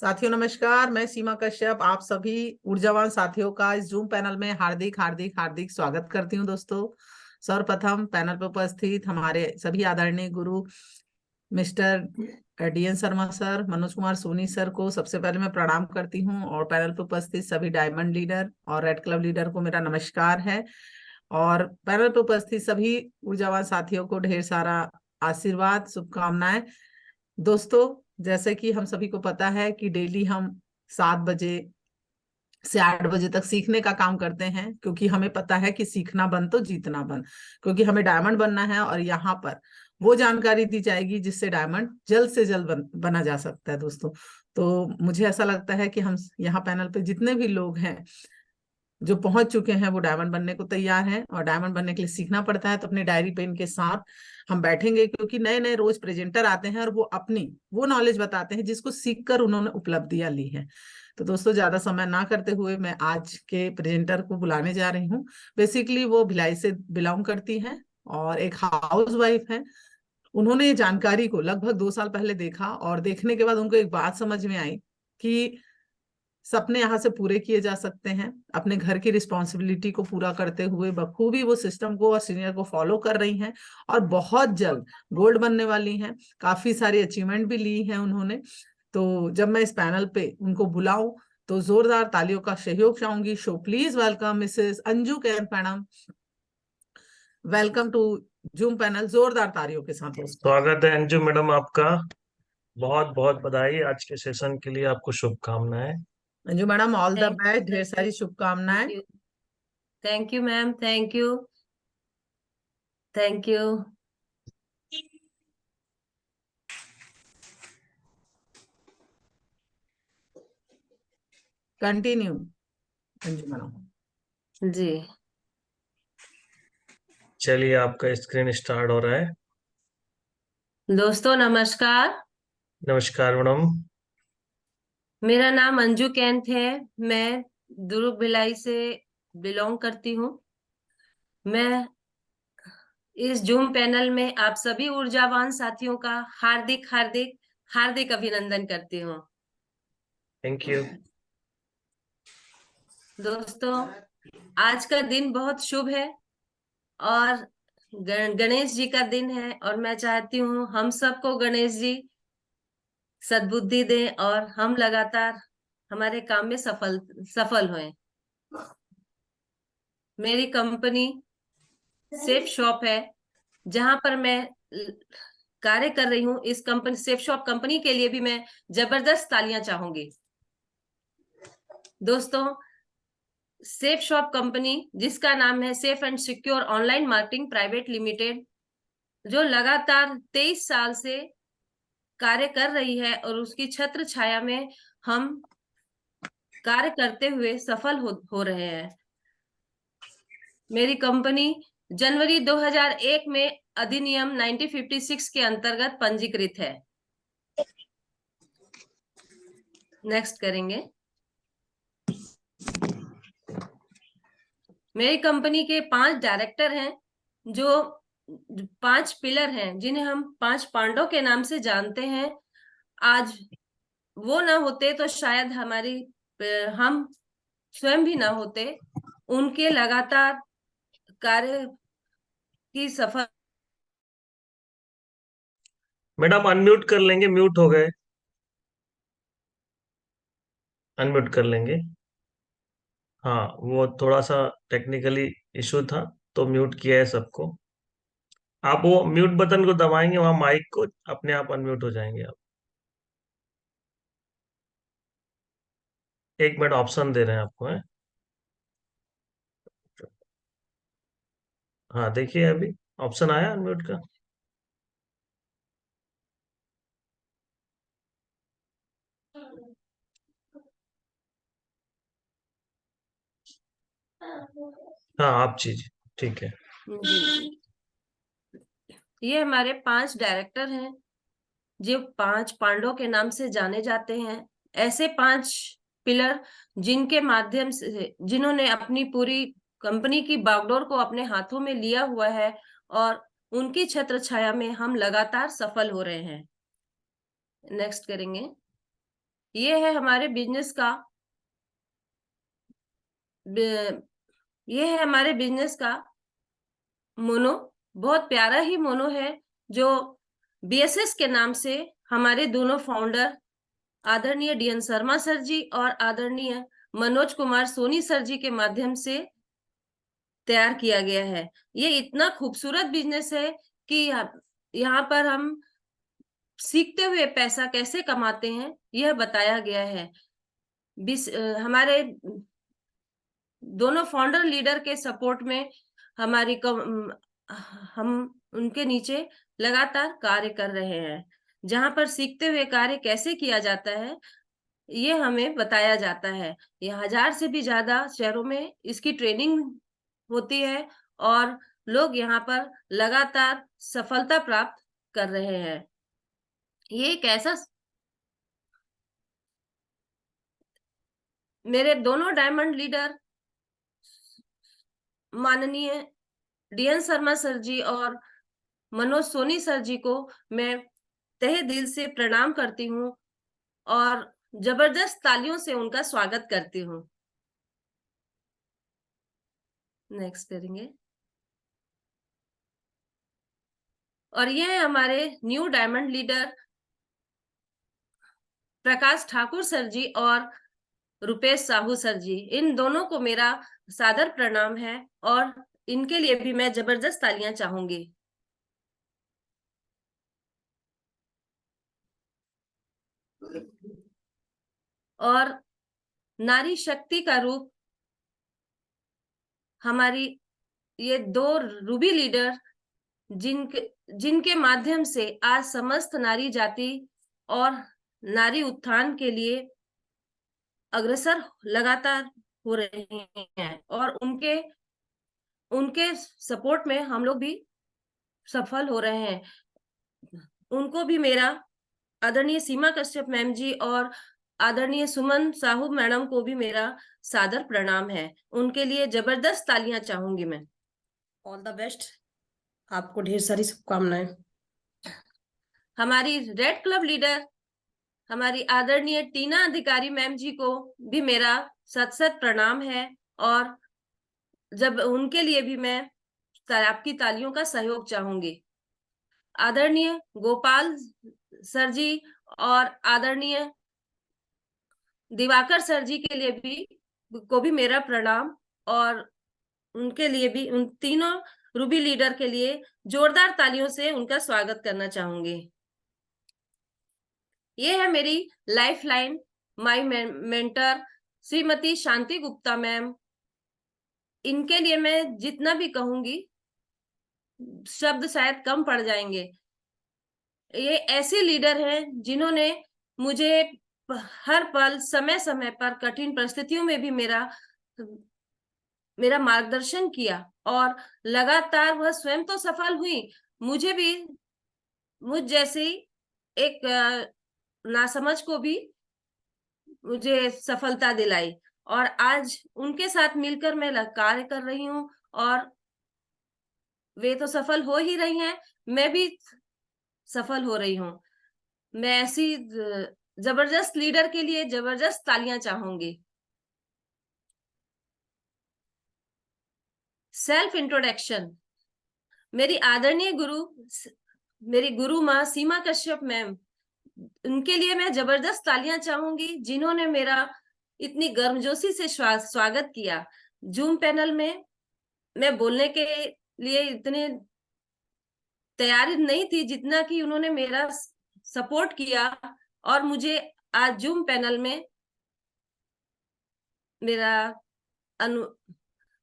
साथियों नमस्कार, मैं सीमा कश्यप आप सभी ऊर्जावान साथियों का इस जूम पैनल में हार्दिक हार्दिक हार्दिक स्वागत करती हूं। दोस्तों, सर्वप्रथम पैनल पर उपस्थित हमारे सभी आदरणीय गुरु mister DN Sharma sir, Manoj Kumar Soni sir को सबसे पहले मैं प्रणाम करती हूं, और पैनल पर उपस्थित सभी डायमंड लीडर और रेड क्लब लीडर को मेरा नमस्कार है। और पैनल पर उपस्थित सभी ऊर्जावान साथियों को ढेर सारा आशीर्वाद, शुभकामनाएं। दोस्तों, जैसे कि हम सभी को पता है कि डेली हम 7 बजे से 8 बजे तक सीखने का काम करते हैं, क्योंकि हमें पता है कि सीखना बंद तो जीतना बंद, क्योंकि हमें डायमंड बनना है। और यहाँ पर वो जानकारी दी जाएगी जिससे डायमंड जल्द से जल्द बना जा सकता है। दोस्तों, तो मुझे ऐसा लगता है कि हम यहाँ पैनल पे जितने भी लोग हैं जो पहुंच चुके हैं वो डायमंड बनने को तैयार हैं, और डायमंड बनने के लिए सीखना पड़ता है। तो अपने डायरी पेन के साथ हम बैठेंगे, क्योंकि नए नए रोज प्रेजेंटर आते हैं और वो अपनी वो नॉलेज बताते हैं जिसको सीखकर उन्होंने उपलब्धियां ली हैं। तो दोस्तों, ज्यादा समय ना करते हुए मैं आज के प्रेजेंटर को बुलाने जा रही हूँ। बेसिकली वो भिलाई से बिलोंग करती हैं और एक हाउस वाइफ है। उन्होंने ये जानकारी को लगभग 2 साल पहले देखा, और देखने के बाद उनको एक बात समझ में आई कि सपने यहाँ से पूरे किए जा सकते हैं। अपने घर की रिस्पॉन्सिबिलिटी को पूरा करते हुए बखूबी वो सिस्टम को और सीनियर को फॉलो कर रही हैं, और बहुत जल्द गोल्ड बनने वाली हैं। काफी सारी अचीवमेंट भी ली हैं उन्होंने। तो जब मैं इस पैनल पे उनको बुलाऊं तो जोरदार तालियों का सहयोग चाहूंगी। So please welcome missus Anju Kainth madam. Welcome to Zoom panel. जोरदार तालियों के साथ दोस्तों। स्वागत है अंजू मैडम आपका। बहुत बहुत बधाई आज के सेशन के लिए, आपको शुभकामनाएं। Anju madam, all the thank best, ढेर सारी शुभकामनाएं। You. Thank you ma'am, thank you, thank you. Continue Anju madam. जी, चलिए, आपका स्क्रीन स्टार्ट हो रहा है। दोस्तों नमस्कार। नमस्कार मैडम। मेरा नाम अंजू कैंथ है। मैं दुर्ग भिलाई से बिलोंग करती हूँ। मैं इस जूम पैनल में आप सभी ऊर्जावान साथियों का हार्दिक हार्दिक हार्दिक अभिनंदन करती हूँ। Thank you. दोस्तों, आज का दिन बहुत शुभ है और गणेश जी का दिन है, और मैं चाहती हूँ हम सबको गणेश जी सद्बुद्धि दें और हम लगातार हमारे काम में सफल हों। मेरी कंपनी सेफ शॉप है, जहां पर मैं कार्य कर रही हूँ। इस कंपनी सेफ शॉप कंपनी के लिए भी मैं जबरदस्त तालियां चाहूंगी। दोस्तों, सेफ शॉप कंपनी, जिसका नाम है safe and secure online marketing private limited, जो लगातार 23 साल से कार्य कर रही है, और उसकी छत्र छाया में हम कार्य करते हुए सफल हो रहे हैं। मेरी कंपनी जनवरी 2001 में अधिनियम 1956 के अंतर्गत पंजीकृत है। नेक्स्ट करेंगे। मेरी कंपनी के 5 डायरेक्टर हैं, जो 5 पिलर हैं, जिन्हें हम 5 पांडव के नाम से जानते हैं। आज वो ना होते तो शायद हम स्वयं भी ना होते। उनके लगातार कार्य की सफल। मैडम अनम्यूट कर लेंगे, म्यूट हो गए। अनम्यूट कर लेंगे। हाँ, वो थोड़ा सा टेक्निकली इशू था, तो म्यूट किया है सबको। आप वो म्यूट बटन को दबाएंगे, वहां माइक को अपने आप अनम्यूट हो जाएंगे आप। 1 मिनट ऑप्शन दे रहे हैं आपको, है। हाँ, देखिए अभी ऑप्शन आया अनम्यूट का। हाँ, आप चीज ठीक है। जी, ये हमारे 5 डायरेक्टर हैं, जो 5 पांडवों के नाम से जाने जाते हैं। ऐसे 5 पिलर, जिनके माध्यम से जिन्होंने अपनी पूरी कंपनी की बागडोर को अपने हाथों में लिया हुआ है, और उनकी छत्र छाया में हम लगातार सफल हो रहे हैं। नेक्स्ट करेंगे। ये है हमारे बिजनेस का ये है हमारे बिजनेस का मोनो। बहुत प्यारा ही मोनो है, जो बीएसएस के नाम से हमारे दोनों फाउंडर आदरणीय डीएन शर्मा सर जी और आदरणीय मनोज कुमार सोनी सर जी के माध्यम से तैयार किया गया है। ये इतना खूबसूरत बिजनेस है कि यहाँ पर हम सीखते हुए पैसा कैसे कमाते हैं यह बताया गया है। हमारे दोनों फाउंडर लीडर के सपोर्ट में हम उनके नीचे लगातार कार्य कर रहे हैं, जहां पर सीखते हुए कार्य कैसे किया जाता है ये हमें बताया जाता है। ये 1000 से भी ज्यादा शहरों में इसकी ट्रेनिंग होती है और लोग यहाँ पर लगातार सफलता प्राप्त कर रहे हैं। ये एक ऐसा मेरे दोनों डायमंड लीडर माननीय डीएन शर्मा सर जी और मनोज सोनी सर जी को मैं तहे दिल से प्रणाम करती हूँ और जबरदस्त तालियों से उनका स्वागत करती हूँ। नेक्स्ट करेंगे। और ये है हमारे new diamond leader Prakash Thakur sir जी और रुपेश साहू सर जी। इन दोनों को मेरा सादर प्रणाम है और इनके लिए भी मैं जबरदस्त तालियां चाहूंगी। और नारी शक्ति का रूप हमारी ये दो रूबी लीडर जिनके माध्यम से आज समस्त नारी जाति और नारी उत्थान के लिए अग्रसर लगातार हो रहे हैं और उनके सपोर्ट में हम लोग भी सफल हो रहे हैं। उनको भी मेरा आदरणीय सीमा कश्यप मैम जी और आदरणीय सुमन साहू मैडम को भी मेरा सादर प्रणाम है। उनके लिए जबरदस्त तालियां चाहूंगी मैं। ऑल द बेस्ट, आपको ढेर सारी शुभकामनाएं। हमारी रेड क्लब लीडर हमारी आदरणीय टीना अधिकारी मैम जी को भी मेरा सत सत प्रणाम है और जब उनके लिए भी मैं आपकी तालियों का सहयोग चाहूंगी। आदरणीय गोपाल सर जी और आदरणीय दिवाकर सर जी के लिए भी मेरा प्रणाम और उनके लिए भी उन तीनों रूबी लीडर के लिए जोरदार तालियों से उनका स्वागत करना चाहूंगी। ये है मेरी life line my mentor Shrimati Shanti Gupta ma'am. इनके लिए मैं जितना भी कहूंगी शब्द शायद कम पड़ जाएंगे। ये ऐसे लीडर हैं जिन्होंने मुझे हर पल समय समय पर कठिन परिस्थितियों में भी मेरा मार्गदर्शन किया और लगातार वह स्वयं तो सफल हुई, मुझ जैसी एक नासमझ को भी मुझे सफलता दिलाई और आज उनके साथ मिलकर मैं कार्य कर रही हूँ और वे तो सफल हो ही रही हैं, मैं भी सफल हो रही हूँ। मैं ऐसी जबरदस्त लीडर के लिए जबरदस्त तालियां चाहूंगी। Self introduction. मेरी आदरणीय मेरी गुरु माँ सीमा कश्यप मैम, उनके लिए मैं जबरदस्त तालियां चाहूंगी जिन्होंने मेरा इतनी गर्मजोशी से स्वागत किया। जूम पैनल में मैं बोलने के लिए इतने तैयारी नहीं थी जितना कि उन्होंने मेरा सपोर्ट किया और मुझे आज जूम पैनल में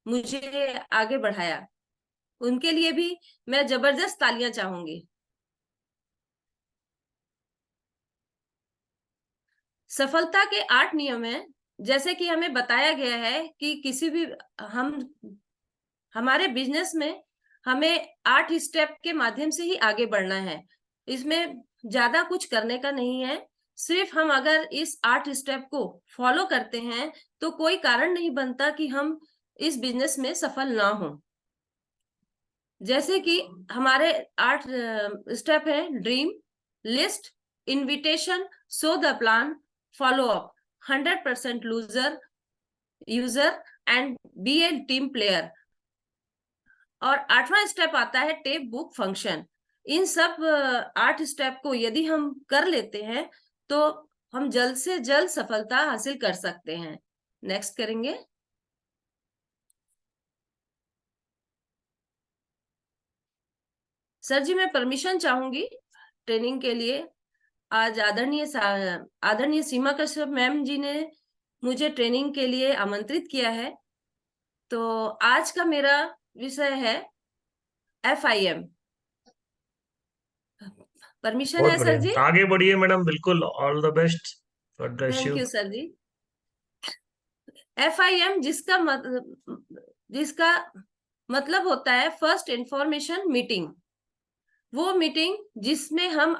मुझे आगे बढ़ाया। उनके लिए भी मैं जबरदस्त तालियां चाहूंगी। सफलता के 8 नियम हैं, जैसे कि हमें बताया गया है कि किसी भी हमारे बिजनेस में हमें 8 स्टेप के माध्यम से ही आगे बढ़ना है। इसमें ज्यादा कुछ करने का नहीं है, सिर्फ हम अगर इस 8 स्टेप को फॉलो करते हैं तो कोई कारण नहीं बनता कि हम इस बिजनेस में सफल ना हो। जैसे कि हमारे 8 स्टेप है: dream, list, invitation, so the plan, follow up, 100% user and be a team player। और 8वां स्टेप आता है टेप बुक फंक्शन। इन सब 8 स्टेप को यदि हम कर लेते हैं तो हम जल्द से जल्द सफलता हासिल कर सकते हैं। नेक्स्ट करेंगे। सर जी, मैं परमिशन चाहूंगी ट्रेनिंग के लिए। आज आदरणीय सीमा कश्यप मैम जी ने मुझे ट्रेनिंग के लिए आमंत्रित किया है। तो आज का मेरा विषय है FIM। परमिशन बहुत है सर जी? बढ़िया, आगे बढ़िए मैडम, बिल्कुल, all the best, God bless thank you. You sir ji. FIM जिसका मतलब होता है फर्स्ट इंफॉर्मेशन मीटिंग। वो मीटिंग जिसमें हम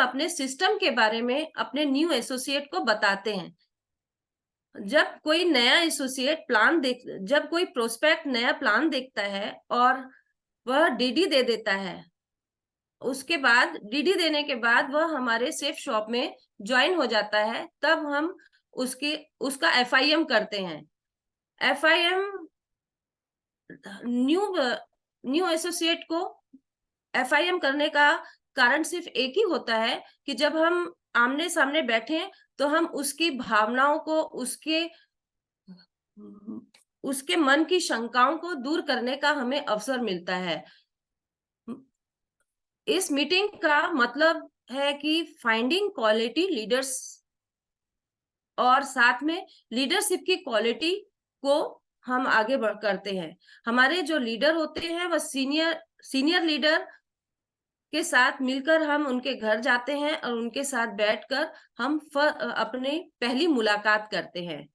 अपने सिस्टम के बारे में अपने न्यू एसोसिएट को बताते हैं। जब कोई नया एसोसिएट जब कोई प्रोस्पेक्ट नया प्लान देखता है और वह DD दे देता है, उसके बाद DD देने के बाद वह हमारे सेफ शॉप में ज्वाइन हो जाता है, तब हम उसका FIM करते हैं। FIM न्यू एसोसिएट को FIM करने का कारण सिर्फ एक ही होता है कि जब हम आमने सामने बैठे तो हम उसकी भावनाओं को, उसके मन की शंकाओं को दूर करने का हमें अवसर मिलता है। इस मीटिंग का मतलब है कि फाइंडिंग क्वालिटी लीडर्स, और साथ में लीडरशिप की क्वालिटी को हम आगे करते हैं। हमारे जो लीडर होते हैं वह सीनियर लीडर के साथ मिलकर हम उनके घर जाते हैं और उनके साथ बैठकर हम अपनी पहली मुलाकात करते हैं।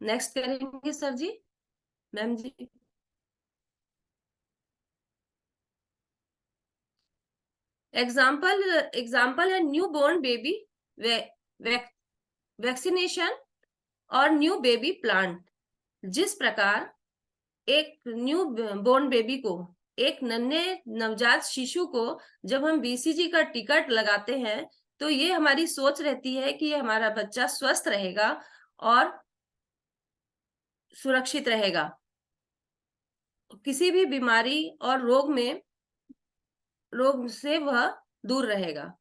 नेक्स्ट करेंगे सर जी, मैम जी। एग्जाम्पल है न्यू बोर्न बेबी वैक्सीनेशन और न्यू बेबी प्लांट। जिस प्रकार एक न्यू बोर्न बेबी को, एक नन्हे नवजात शिशु को जब हम BCG का टिकट लगाते हैं तो ये हमारी सोच रहती है कि हमारा बच्चा स्वस्थ रहेगा और सुरक्षित रहेगा, किसी भी बीमारी और रोग से वह दूर रहेगा।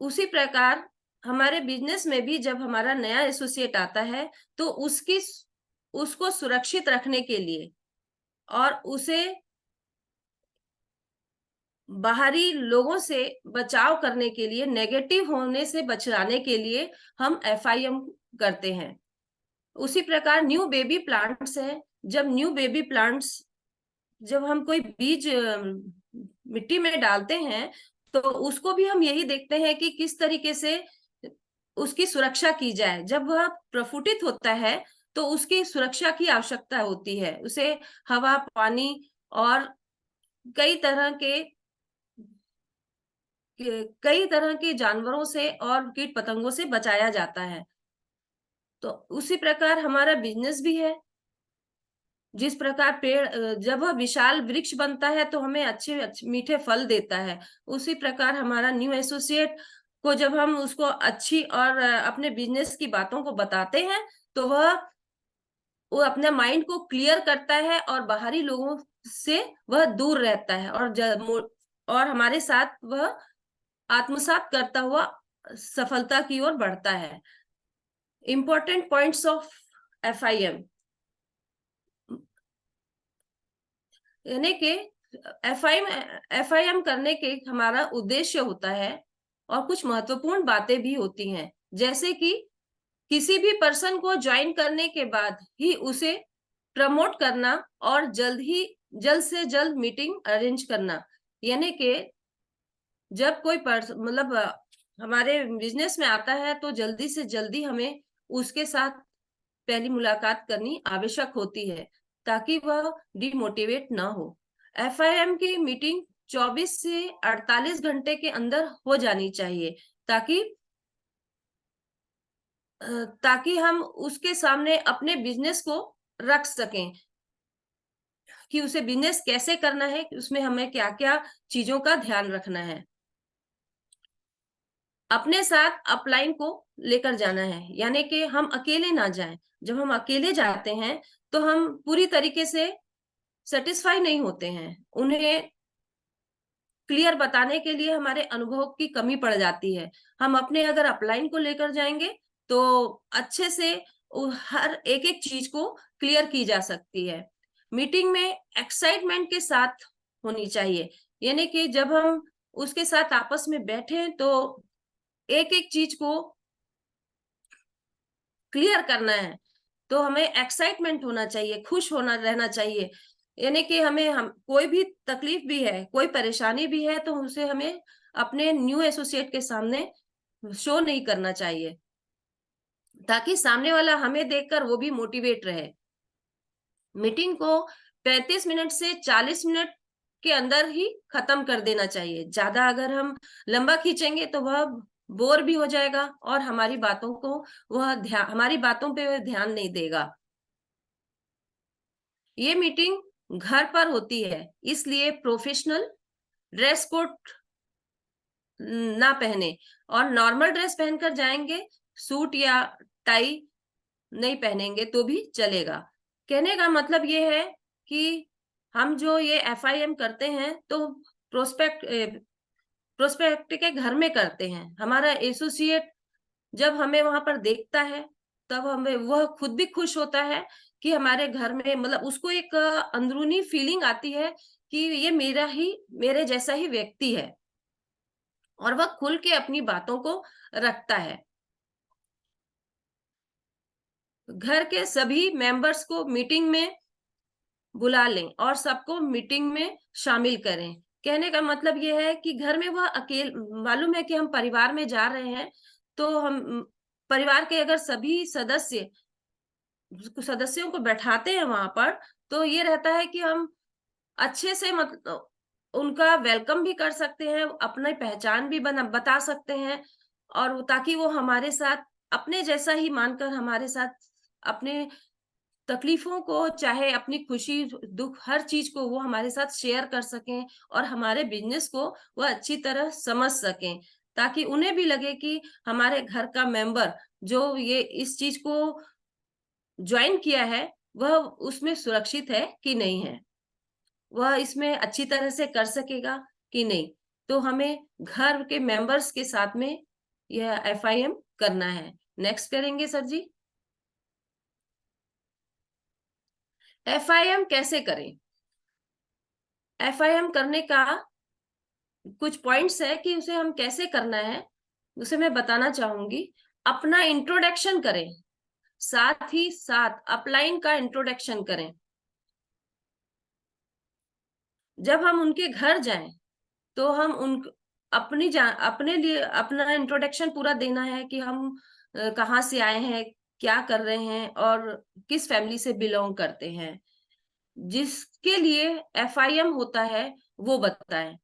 उसी प्रकार हमारे बिजनेस में भी जब हमारा नया एसोसिएट आता है तो उसको सुरक्षित रखने के लिए और उसे बाहरी लोगों से बचाव करने के लिए, नेगेटिव होने से बचाने के लिए हम FIM करते हैं। उसी प्रकार न्यू बेबी प्लांट्स है। जब हम कोई बीज मिट्टी में डालते हैं तो उसको भी हम यही देखते हैं कि किस तरीके से उसकी सुरक्षा की जाए। जब वह प्रफुटित होता है तो उसकी सुरक्षा की आवश्यकता होती है। उसे हवा, पानी और कई तरह के जानवरों से और कीट पतंगों से बचाया जाता है। तो उसी प्रकार हमारा बिजनेस भी है। जिस प्रकार पेड़ जब वह विशाल वृक्ष बनता है तो हमें अच्छे मीठे फल देता है, उसी प्रकार हमारा न्यू एसोसिएट को जब हम उसको अच्छी और अपने बिजनेस की बातों को बताते हैं तो वो अपने माइंड को क्लियर करता है और बाहरी लोगों से वह दूर रहता है और हमारे साथ वह आत्मसात करता हुआ सफलता की ओर बढ़ता है। इंपॉर्टेंट पॉइंट्स ऑफ FIM, यानी कि FIM करने के हमारा उद्देश्य होता है और कुछ महत्वपूर्ण बातें भी होती हैं, जैसे कि किसी भी पर्सन को ज्वाइन करने के बाद ही उसे प्रमोट करना और जल्द से जल्द मीटिंग अरेंज करना। यानी कि जब कोई हमारे बिजनेस में आता है तो जल्दी से जल्दी हमें उसके साथ पहली मुलाकात करनी आवश्यक होती है ताकि वह डिमोटिवेट ना हो। FIM की मीटिंग 24 से 48 घंटे के अंदर हो जानी चाहिए ताकि हम उसके सामने अपने बिजनेस को रख सकें कि उसे बिजनेस कैसे करना है, उसमें हमें क्या क्या चीजों का ध्यान रखना है। अपने साथ अपलाइन को लेकर जाना है, यानी कि हम अकेले ना जाएं। जब हम अकेले जाते हैं तो हम पूरी तरीके से सेटिस्फाई नहीं होते हैं, उन्हें क्लियर बताने के लिए हमारे अनुभव की कमी पड़ जाती है। हम अपने अगर अपलाइन को लेकर जाएंगे तो अच्छे से हर एक एक चीज को क्लियर की जा सकती है। मीटिंग में एक्साइटमेंट के साथ होनी चाहिए, यानी कि जब हम उसके साथ आपस में बैठे तो एक एक चीज को क्लियर करना है, तो हमें एक्साइटमेंट होना चाहिए, खुश होना रहना चाहिए। यानी कि हम कोई भी तकलीफ भी है, कोई परेशानी भी है, तो उसे हमें अपने न्यू एसोसिएट के सामने शो नहीं करना चाहिए, ताकि सामने वाला हमें देखकर वो भी मोटिवेट रहे। मीटिंग को 35 मिनट से 40 मिनट के अंदर ही खत्म कर देना चाहिए। ज्यादा अगर हम लंबा खींचेंगे तो वह बोर भी हो जाएगा और हमारी बातों को हमारी बातों पे वह ध्यान नहीं देगा। ये मीटिंग घर पर होती है, इसलिए प्रोफेशनल ड्रेस कोड ना पहने और नॉर्मल ड्रेस पहनकर जाएंगे, सूट या टाई नहीं पहनेंगे तो भी चलेगा। कहने का मतलब ये है कि हम जो ये FIM करते हैं तो प्रोस्पेक्ट के घर में करते हैं। हमारा एसोसिएट जब हमें वहां पर देखता है तब हमें वह खुद भी खुश होता है कि हमारे घर में, मतलब उसको एक अंदरूनी फीलिंग आती है कि ये मेरे जैसा ही व्यक्ति है और वह खुल के अपनी बातों को रखता है। घर के सभी मेंबर्स को मीटिंग में बुला लें और सबको मीटिंग में शामिल करें। कहने का मतलब यह है कि घर में वह अकेले, मालूम है कि हम परिवार में जा रहे हैं, तो हम परिवार के अगर सभी सदस्यों को बैठाते हैं वहां पर, तो ये रहता है कि हम अच्छे से मतलब उनका वेलकम भी कर सकते हैं, अपनी पहचान भी बता सकते हैं, और ताकि वो हमारे साथ अपने जैसा ही मानकर हमारे साथ अपने तकलीफों को, चाहे अपनी खुशी दुख, हर चीज को वो हमारे साथ शेयर कर सकें और हमारे बिजनेस को वो अच्छी तरह समझ सकें, ताकि उन्हें भी लगे कि हमारे घर का मेंबर जो ये इस चीज को ज्वाइन किया है वह उसमें सुरक्षित है कि नहीं है, वह इसमें अच्छी तरह से कर सकेगा कि नहीं। तो हमें घर के मेंबर्स के साथ में यह FIM करना है। नेक्स्ट करेंगे सर जी। FIM कैसे करें? FIM करने का कुछ पॉइंट्स है कि उसे हम कैसे करना है, उसे मैं बताना चाहूंगी। अपना इंट्रोडक्शन करें, साथ ही साथ अपलाइन का इंट्रोडक्शन करें। जब हम उनके घर जाएं तो हम अपने लिए अपना इंट्रोडक्शन पूरा देना है कि हम कहाँ से आए हैं, क्या कर रहे हैं और किस फैमिली से बिलोंग करते हैं। जिसके लिए FIM होता है वो बताएं।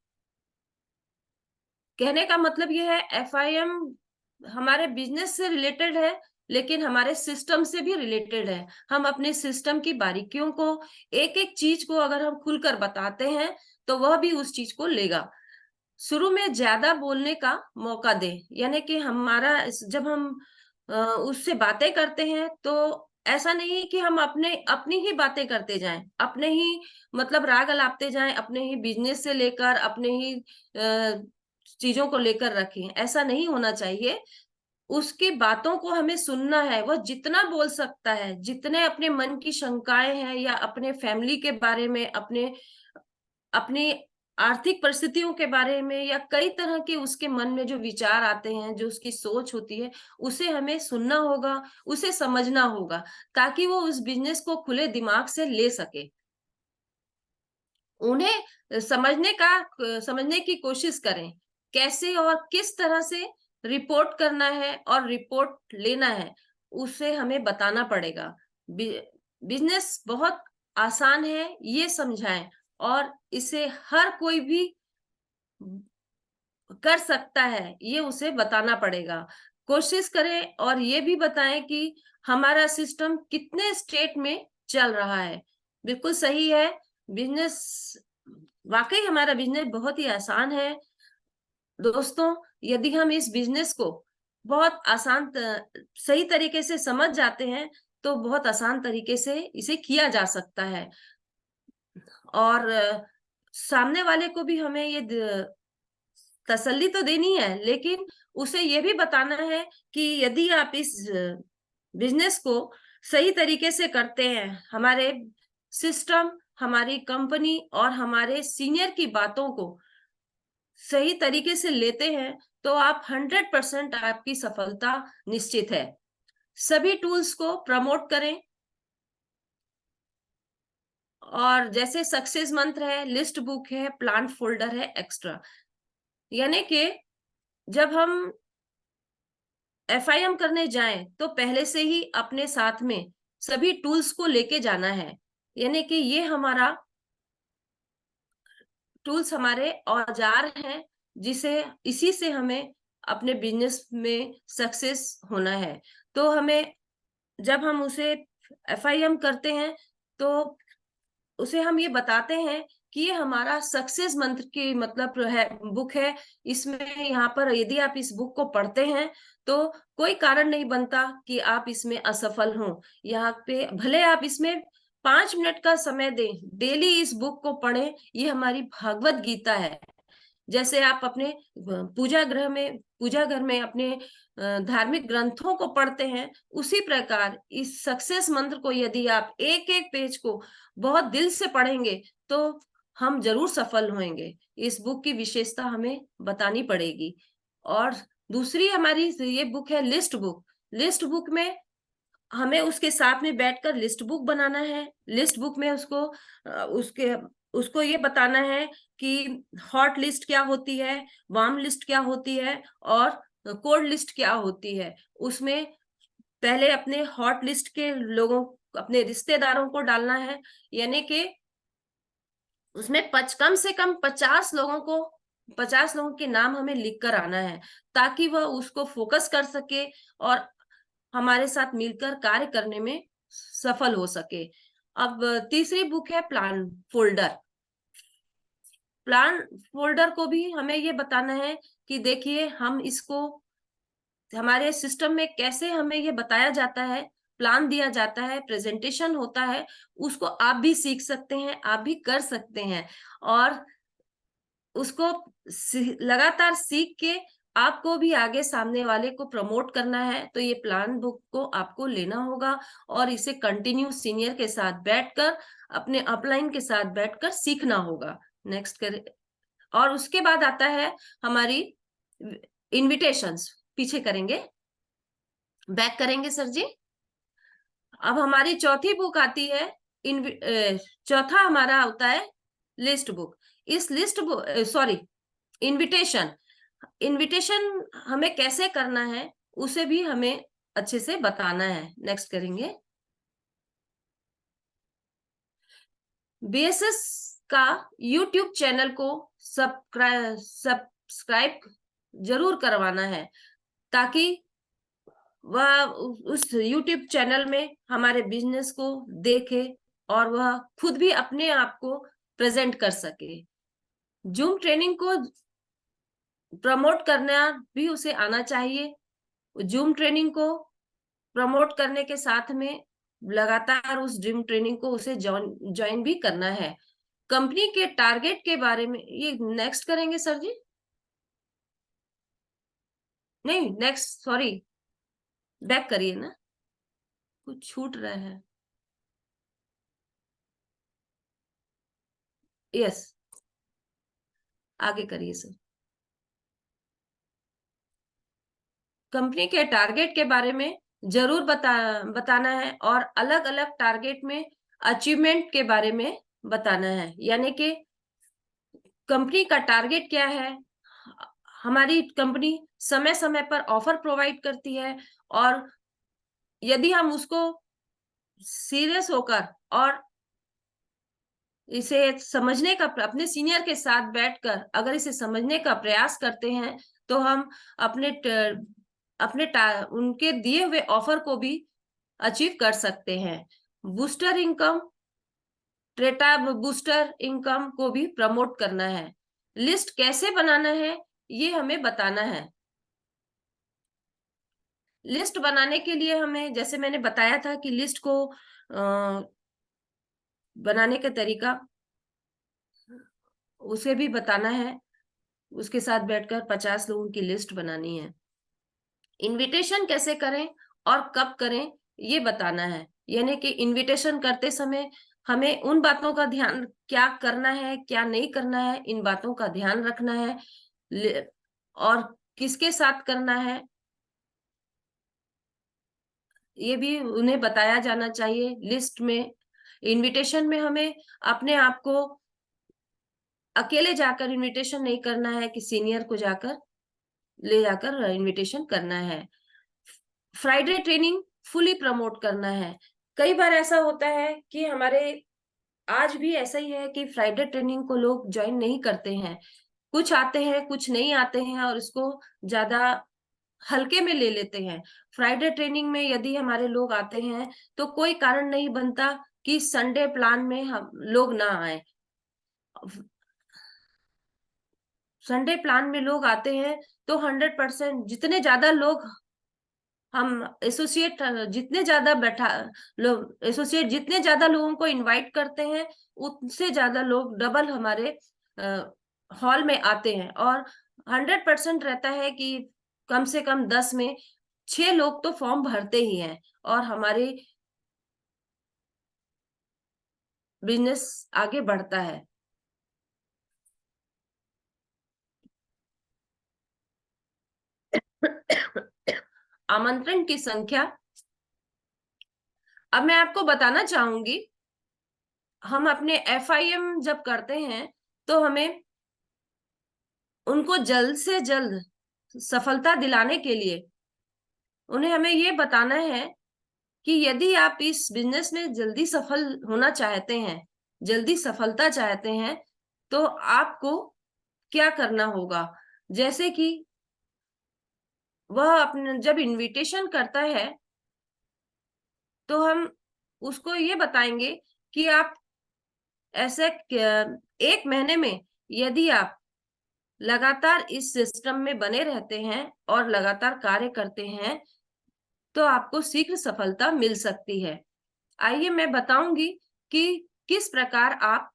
कहने का मतलब यह है FIM हमारे बिजनेस से रिलेटेड है, लेकिन हमारे सिस्टम से भी रिलेटेड है। हम अपने सिस्टम की बारीकियों को, एक एक चीज को अगर हम खुलकर बताते हैं तो वह भी उस चीज को लेगा। शुरू में ज्यादा बोलने का मौका दें, यानी कि जब हम उससे बातें करते हैं तो ऐसा नहीं कि हम अपनी ही बातें करते जाएं, अपने ही मतलब राग अलापते जाएं, अपने ही बिजनेस से लेकर अपने ही चीजों को लेकर रखें, ऐसा नहीं होना चाहिए। उसकी बातों को हमें सुनना है, वह जितना बोल सकता है, जितने अपने मन की शंकाएं हैं या अपने फैमिली के बारे में, अपनी आर्थिक परिस्थितियों के बारे में, या कई तरह के उसके मन में जो विचार आते हैं, जो उसकी सोच होती है, उसे हमें सुनना होगा, उसे समझना होगा, ताकि वो उस बिजनेस को खुले दिमाग से ले सके। उन्हें समझने की कोशिश करें, कैसे और किस तरह से रिपोर्ट करना है और रिपोर्ट लेना है, उसे हमें बताना पड़ेगा। बिजनेस बहुत आसान है ये समझाएं, और इसे हर कोई भी कर सकता है ये उसे बताना पड़ेगा। कोशिश करें और ये भी बताएं कि हमारा सिस्टम कितने स्टेट में चल रहा है। बिल्कुल सही है, बिजनेस वाकई हमारा बिजनेस बहुत ही आसान है दोस्तों। यदि हम इस बिजनेस को बहुत आसान सही तरीके से समझ जाते हैं तो बहुत आसान तरीके से इसे किया जा सकता है। और सामने वाले को भी हमें ये तसल्ली तो देनी है, लेकिन उसे ये भी बताना है कि यदि आप इस बिजनेस को सही तरीके से करते हैं, हमारे सिस्टम, हमारी कंपनी और हमारे सीनियर की बातों को सही तरीके से लेते हैं, तो आप 100% आपकी सफलता निश्चित है। सभी टूल्स को प्रमोट करें, और जैसे सक्सेस मंत्र है, लिस्ट बुक है, प्लान फोल्डर है, एक्स्ट्रा। यानी कि जब हम FIM करने जाएं तो पहले से ही अपने साथ में सभी टूल्स को लेके जाना है। यानी कि ये हमारा टूल्स हमारे औजार हैं, जिसे इसी से हमें अपने बिजनेस में सक्सेस होना है। तो हमें जब हम उसे FIM करते हैं तो उसे हम ये बताते हैं कि ये हमारा सक्सेस मंत्र की मतलब है बुक है। इसमें यहाँ पर यदि आप इस बुक को पढ़ते हैं तो कोई कारण नहीं बनता कि आप इसमें असफल हों। यहाँ पे भले आप इसमें 5 मिनट का समय दें, डेली इस बुक को पढ़ें। ये हमारी भागवत गीता है। जैसे आप अपने पूजा घर में अपने धार्मिक ग्रंथों को पढ़ते हैं, उसी प्रकार इस सक्सेस मंत्र को यदि आप एक एक पेज को बहुत दिल से पढ़ेंगे तो हम जरूर सफल होंगे। इस बुक की विशेषता हमें बतानी पड़ेगी। और दूसरी हमारी ये बुक है लिस्ट बुक। लिस्ट बुक में हमें उसके साथ में बैठकर लिस्ट बुक बनाना है। लिस्ट बुक में उसको ये बताना है कि हॉट लिस्ट क्या होती है, वार्म लिस्ट क्या होती है और कोल्ड लिस्ट क्या होती है। उसमें पहले अपने हॉट लिस्ट के लोगों, अपने रिश्तेदारों को डालना है। यानी कि उसमें कम से कम 50 लोगों के नाम हमें लिख कर आना है, ताकि वह उसको फोकस कर सके और हमारे साथ मिलकर कार्य करने में सफल हो सके। अब तीसरी बुक है प्लान फोल्डर। प्लान फोल्डर को भी हमें ये बताना है कि देखिए हम इसको हमारे सिस्टम में कैसे हमें ये बताया जाता है, प्लान दिया जाता है, प्रेजेंटेशन होता है, उसको आप भी सीख सकते हैं, आप भी कर सकते हैं। और उसको लगातार सीख के आपको भी आगे सामने वाले को प्रमोट करना है। तो ये प्लान बुक को आपको लेना होगा और इसे कंटिन्यू सीनियर के साथ बैठकर, अपने अपलाइन के साथ बैठकर सीखना होगा। नेक्स्ट करें। और उसके बाद आता है हमारी इनविटेशंस। पीछे करेंगे, बैक करेंगे सर जी। अब हमारी चौथी बुक आती है, चौथा हमारा होता है लिस्ट बुक। इस लिस्ट बुक इनविटेशन हमें कैसे करना है उसे भी हमें अच्छे से बताना है। नेक्स्ट करेंगे। BSS का YouTube चैनल को सब्सक्राइब जरूर करवाना है, ताकि वह उस YouTube चैनल में हमारे बिजनेस को देखे और वह खुद भी अपने आप को प्रेजेंट कर सके। जूम ट्रेनिंग को प्रमोट करना भी उसे आना चाहिए। जूम ट्रेनिंग को प्रमोट करने के साथ में लगातार उस जूम ट्रेनिंग को उसे ज्वाइन भी करना है। कंपनी के टारगेट के बारे में ये नेक्स्ट करेंगे सर जी। नहीं, नेक्स्ट, सॉरी, बैक करिए ना, कुछ छूट रहा है। यस, आगे करिए सर। कंपनी के टारगेट के बारे में जरूर बताना है और अलग अलग टारगेट में अचीवमेंट के बारे में बताना है। यानी कि कंपनी का टारगेट क्या है। हमारी कंपनी समय समय पर ऑफर प्रोवाइड करती है, और यदि हम उसको सीरियस होकर और इसे समझने का, अपने सीनियर के साथ बैठकर अगर इसे समझने का प्रयास करते हैं तो हम उनके दिए हुए ऑफर को भी अचीव कर सकते हैं। बूस्टर इनकम को भी प्रमोट करना है। लिस्ट कैसे बनाना है ये हमें बताना है। लिस्ट बनाने के लिए हमें, जैसे मैंने बताया था कि लिस्ट को बनाने का तरीका उसे भी बताना है, उसके साथ बैठकर 50 लोगों की लिस्ट बनानी है। इनविटेशन कैसे करें और कब करें ये बताना है, यानी कि इनविटेशन करते समय हमें उन बातों का ध्यान, क्या करना है क्या नहीं करना है, इन बातों का ध्यान रखना है। और किसके साथ करना है ये भी उन्हें बताया जाना चाहिए लिस्ट में। इनविटेशन में हमें अपने आप को अकेले जाकर इनविटेशन नहीं करना है कि सीनियर को जाकर ले जाकर इनविटेशन करना है। फ्राइडे ट्रेनिंग फुली प्रमोट करना है। कई बार ऐसा होता है कि हमारे, आज भी ऐसा ही है कि फ्राइडे ट्रेनिंग को लोग ज्वाइन नहीं करते हैं, कुछ आते हैं कुछ नहीं आते हैं और इसको ज्यादा हल्के में ले लेते हैं। फ्राइडे ट्रेनिंग में यदि हमारे लोग आते हैं तो कोई कारण नहीं बनता कि संडे प्लान में हम लोग ना आए। संडे प्लान में लोग आते हैं तो 100%, जितने ज्यादा लोग हम एसोसिएट, जितने ज्यादा बैठा लोग एसोसिएट, जितने ज्यादा लोगों को इनवाइट करते हैं उनसे ज्यादा लोग डबल हमारे हॉल में आते हैं। और 100% रहता है कि कम से कम 10 में 6 लोग तो फॉर्म भरते ही हैं और हमारे बिजनेस आगे बढ़ता है। आमंत्रण की संख्या, अब मैं आपको बताना चाहूंगी, हम अपने FIM जब करते हैं तो हमें उनको जल्द से जल्द सफलता दिलाने के लिए उन्हें हमें ये बताना है कि यदि आप इस बिजनेस में जल्दी सफल होना चाहते हैं, जल्दी सफलता चाहते हैं, तो आपको क्या करना होगा। जैसे कि वह अपने जब इनविटेशन करता है तो हम उसको ये बताएंगे कि आप ऐसे 1 महीने में यदि आप लगातार इस सिस्टम में बने रहते हैं और लगातार कार्य करते हैं तो आपको शीघ्र सफलता मिल सकती है। आइए मैं बताऊंगी कि किस प्रकार आप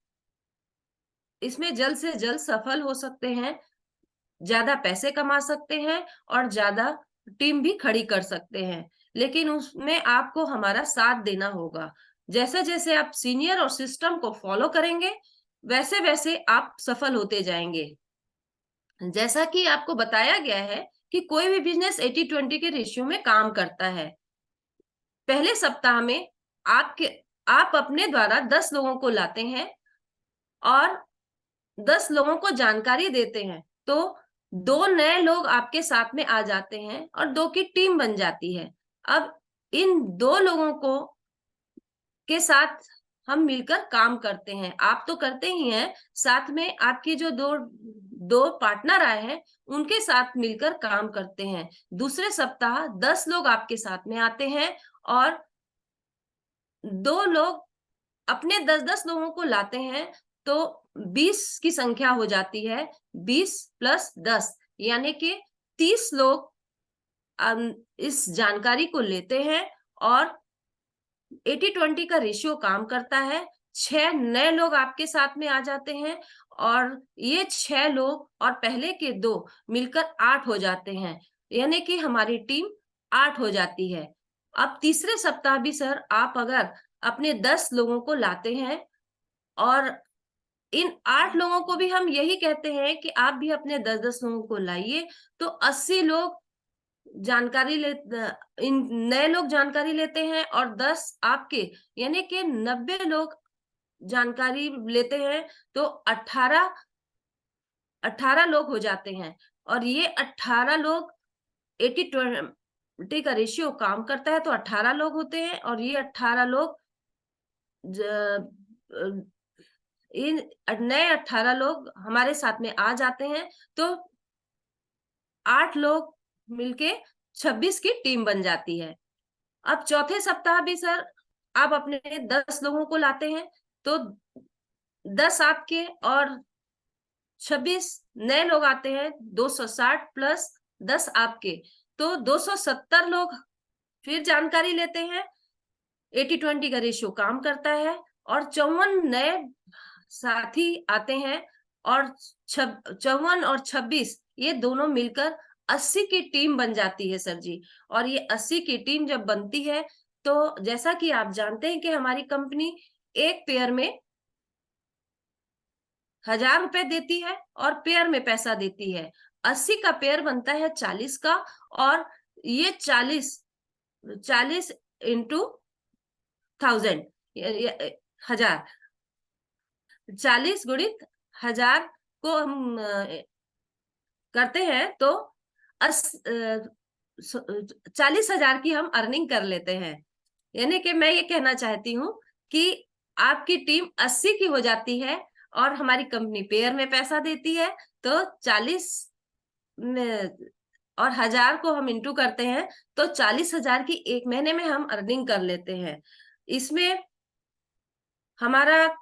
इसमें जल्द से जल्द सफल हो सकते हैं, ज्यादा पैसे कमा सकते हैं और ज्यादा टीम भी खड़ी कर सकते हैं। लेकिन उसमें आपको हमारा साथ देना होगा। जैसे जैसे आप सीनियर और सिस्टम को फॉलो करेंगे वैसे वैसे आप सफल होते जाएंगे। जैसा कि आपको बताया गया है कि कोई भी बिजनेस 80-20 के रेशियो में काम करता है। पहले सप्ताह में आप अपने द्वारा 10 लोगों को लाते हैं और 10 लोगों को जानकारी देते हैं तो 2 नए लोग आपके साथ में आ जाते हैं और 2 की टीम बन जाती है। अब इन 2 लोगों को के साथ हम मिलकर काम करते हैं। आप तो करते ही हैं, साथ में आपके जो दो पार्टनर आए हैं उनके साथ मिलकर काम करते हैं। दूसरे सप्ताह 10 लोग आपके साथ में आते हैं और 2 लोग अपने 10-10 लोगों को लाते हैं तो 20 की संख्या हो जाती है। 20 + 10 यानी कि 30 लोग इस जानकारी को लेते हैं और 80-20 का रेशियो काम करता है। 6 नए लोग आपके साथ में आ जाते हैं और ये 6 लोग और पहले के 2 मिलकर 8 हो जाते हैं, यानी कि हमारी टीम 8 हो जाती है। अब तीसरे सप्ताह भी सर आप अगर अपने 10 लोगों को लाते हैं और इन 8 लोगों को भी हम यही कहते हैं कि आप भी अपने 10-10 लोगों को लाइए, तो 80 लोग जानकारी ले, इन नए लोग जानकारी लेते हैं और 10 आपके, यानी कि 90 लोग जानकारी लेते हैं तो 18 लोग हो जाते हैं। और ये 18 लोग 80-20 का रेशियो काम करता है तो 18 लोग होते हैं और ये 18 लोग इन नए 18 लोग हमारे साथ में आ जाते हैं तो 8 लोग मिलके 26 की टीम बन जाती है। अब चौथे सप्ताह भी सर आप अपने 10 लोगों को लाते हैं तो 10 आपके और 26 नए लोग आते हैं, 260 + 10 आपके, तो 270 लोग फिर जानकारी लेते हैं, 80-20 का रेशियो काम करता है, और 54 नए साथी आते हैं, और 54 और 26 ये दोनों मिलकर 80 की टीम बन जाती है सर जी। और ये 80 की टीम जब बनती है तो जैसा कि आप जानते हैं कि हमारी कंपनी एक पेयर में 1000 रुपए देती है और पेयर में पैसा देती है। 80 का पेयर बनता है 40 का, और ये 40 इंटू 1000, 1000, 40 गुणित 1000 को हम करते हैं तो 40,000 की हम अर्निंग कर लेते हैं। यानी कि मैं ये कहना चाहती हूँ कि आपकी टीम 80 की हो जाती है और हमारी कंपनी पेयर में पैसा देती है, तो 40 में और 1000 को हम इंटू करते हैं तो 40,000 की एक महीने में हम अर्निंग कर लेते हैं। इसमें हमारा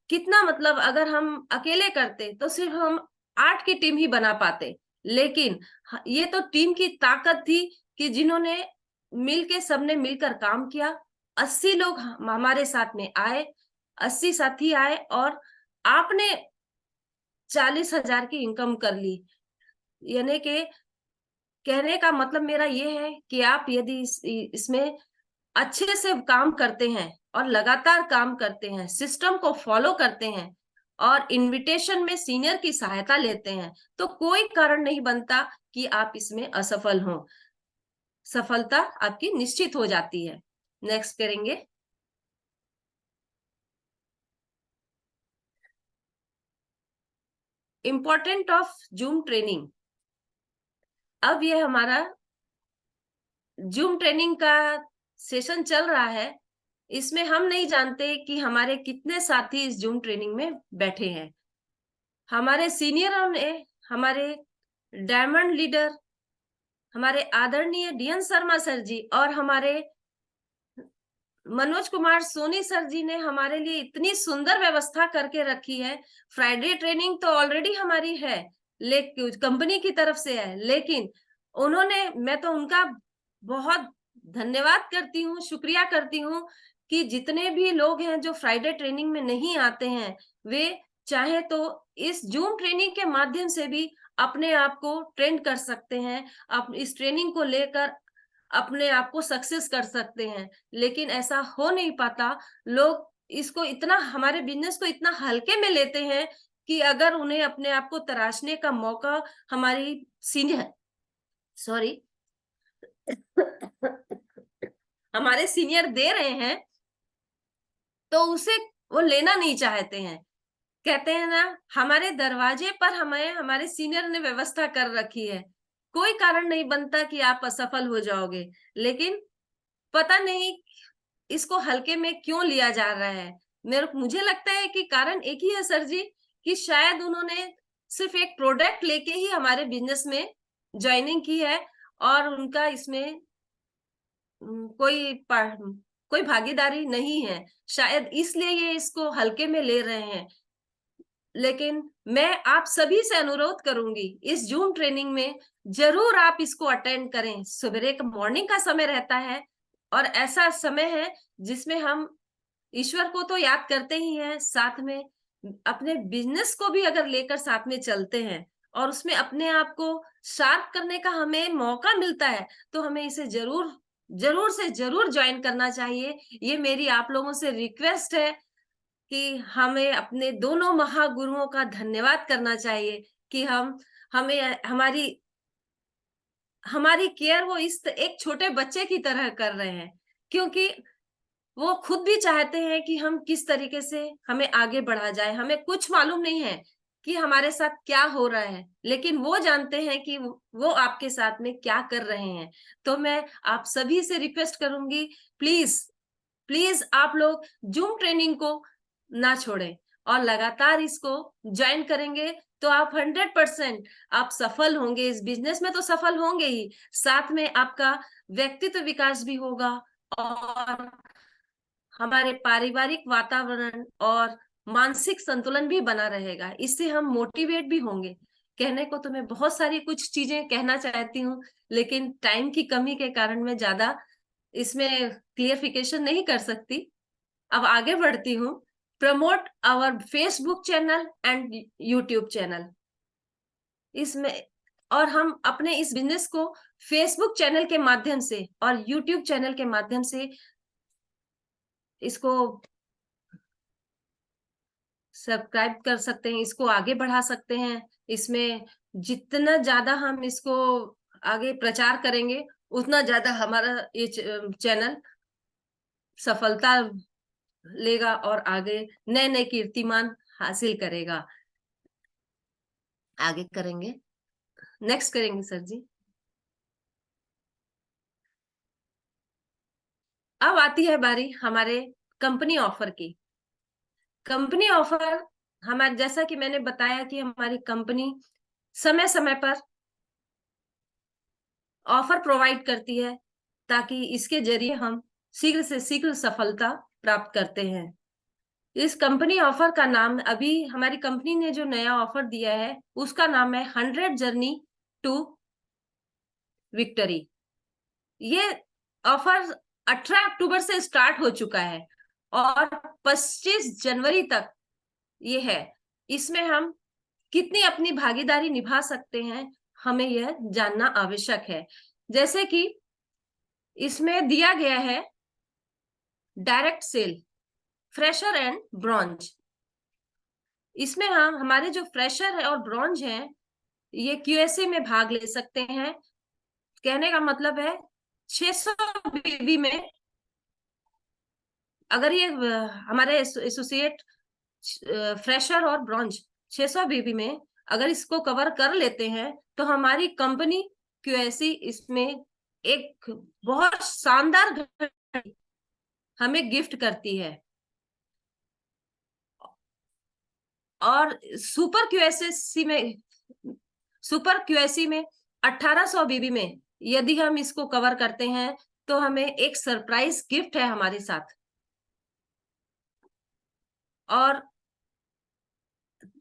कितना, मतलब अगर हम अकेले करते तो सिर्फ हम 8 की टीम ही बना पाते, लेकिन ये तो टीम की ताकत थी कि जिन्होंने मिलके, सबने मिलकर काम किया। 80 लोग हमारे साथ में आए, 80 साथी आए और आपने 40,000 की इनकम कर ली। यानी कि कहने का मतलब मेरा ये है कि आप यदि इसमें अच्छे से काम करते हैं और लगातार काम करते हैं, सिस्टम को फॉलो करते हैं और इनविटेशन में सीनियर की सहायता लेते हैं, तो कोई कारण नहीं बनता कि आप इसमें असफल हों। सफलता आपकी निश्चित हो जाती है। नेक्स्ट करेंगे। Important of zoom training. अब ये हमारा जूम ट्रेनिंग का सेशन चल रहा है। इसमें हम नहीं जानते कि हमारे कितने साथी इस जूम ट्रेनिंग में बैठे हैं। हमारे सीनियरों ने, हमारे डायमंड लीडर, हमारे आदरणीय डीएन शर्मा सर जी और हमारे मनोज कुमार सोनी सर जी ने हमारे लिए इतनी सुंदर व्यवस्था करके रखी है। फ्राइडे ट्रेनिंग तो ऑलरेडी हमारी है, लेकिन कंपनी की तरफ से है, लेकिन उन्होंने, मैं तो उनका बहुत धन्यवाद करती हूँ, शुक्रिया करती हूँ कि जितने भी लोग हैं जो फ्राइडे ट्रेनिंग में नहीं आते हैं, वे चाहे तो इस जूम ट्रेनिंग के माध्यम से भी अपने आप को ट्रेंड कर सकते हैं, आप इस ट्रेनिंग को लेकर अपने आप को सक्सेस कर सकते हैं। लेकिन ऐसा हो नहीं पाता। लोग इसको इतना, हमारे बिजनेस को इतना हल्के में लेते हैं कि अगर उन्हें अपने आप को तराशने का मौका हमारी सीनियर सॉरी हमारे सीनियर दे रहे हैं तो उसे वो लेना नहीं चाहते हैं। कहते हैं ना, हमारे दरवाजे पर हमें हमारे सीनियर ने व्यवस्था कर रखी है, कोई कारण नहीं बनता कि आप असफल हो जाओगे। लेकिन पता नहीं इसको हल्के में क्यों लिया जा रहा है। मुझे लगता है कि कारण एक ही है सर जी, कि शायद उन्होंने सिर्फ एक प्रोडक्ट लेके ही हमारे बिजनेस में ज्वाइनिंग की है और उनका इसमें कोई भागीदारी नहीं है, शायद इसलिए ये इसको हल्के में ले रहे हैं। लेकिन मैं आप सभी से अनुरोध करूंगी, इस जूम ट्रेनिंग में जरूर आप इसको अटेंड करें। सवेरे का मॉर्निंग का समय रहता है और ऐसा समय है जिसमें हम ईश्वर को तो याद करते ही हैं, साथ में अपने बिजनेस को भी अगर लेकर साथ में चलते हैं और उसमें अपने आप को शार्प करने का हमें मौका मिलता है, तो हमें इसे जरूर जरूर से जरूर ज्वाइन करना चाहिए। ये मेरी आप लोगों से रिक्वेस्ट है कि हमें अपने दोनों महागुरुओं का धन्यवाद करना चाहिए कि हमें हमारी केयर वो इस एक छोटे बच्चे की तरह कर रहे हैं, क्योंकि वो खुद भी चाहते हैं कि हम किस तरीके से हमें आगे बढ़ा जाए। हमें कुछ मालूम नहीं है कि हमारे साथ क्या हो रहा है, लेकिन वो जानते हैं कि वो आपके साथ में क्या कर रहे हैं। तो मैं आप सभी से रिक्वेस्ट करूंगी, प्लीज प्लीज आप लोग जूम ट्रेनिंग को ना छोड़ें और लगातार इसको ज्वाइन करेंगे तो आप 100% आप सफल होंगे। इस बिजनेस में तो सफल होंगे ही, साथ में आपका व्यक्तित्व विकास भी होगा और हमारे पारिवारिक वातावरण और मानसिक संतुलन भी बना रहेगा। इससे हम मोटिवेट भी होंगे, कहने को तो मैं बहुत सारी कुछ चीजें कहना चाहती हूँ, लेकिन टाइम की कमी के कारण मैं ज्यादा इसमें क्लियरिफिकेशन नहीं कर सकती। अब आगे बढ़ती हूँ। Promote our Facebook channel and YouTube channel. इसमें और हम अपने इस बिजनेस को फेसबुक चैनल के माध्यम से और यूट्यूब चैनल के माध्यम से इसको सब्सक्राइब कर सकते हैं, इसको आगे बढ़ा सकते हैं। इसमें जितना ज्यादा हम इसको आगे प्रचार करेंगे, उतना ज्यादा हमारा ये चैनल सफलता लेगा और आगे नए नए कीर्तिमान हासिल करेगा। आगे करेंगे, नेक्स्ट करेंगे सर जी। अब आती है बारी हमारे कंपनी ऑफर की। कंपनी ऑफर हमारे, जैसा कि मैंने बताया कि हमारी कंपनी समय समय पर ऑफर प्रोवाइड करती है, ताकि इसके जरिए हम शीघ्र से शीघ्र सफलता प्राप्त करते हैं। इस कंपनी ऑफर का नाम, अभी हमारी कंपनी ने जो नया ऑफर दिया है उसका नाम है 100 जर्नी टू विक्ट्री। ये ऑफर 18 अक्टूबर से स्टार्ट हो चुका है और 25 जनवरी तक ये है। इसमें हम कितनी अपनी भागीदारी निभा सकते हैं, हमें यह जानना आवश्यक है। जैसे कि इसमें दिया गया है direct sale, fresher and bronze. इसमें हम हमारे जो फ्रेशर है और ब्रॉन्ज हैं, ये क्यूएसए में भाग ले सकते हैं। कहने का मतलब है 600 बीबी में, अगर ये हमारे एसोसिएट फ्रेशर और ब्रॉन्ज 600 बीबी में अगर इसको कवर कर लेते हैं, तो हमारी कंपनी क्यूएससी इसमें एक बहुत शानदार घड़ी हमें गिफ्ट करती है। और सुपर क्यूएससी में 1800 बीबी में यदि हम इसको कवर करते हैं, तो हमें एक सरप्राइज गिफ्ट है हमारे साथ। और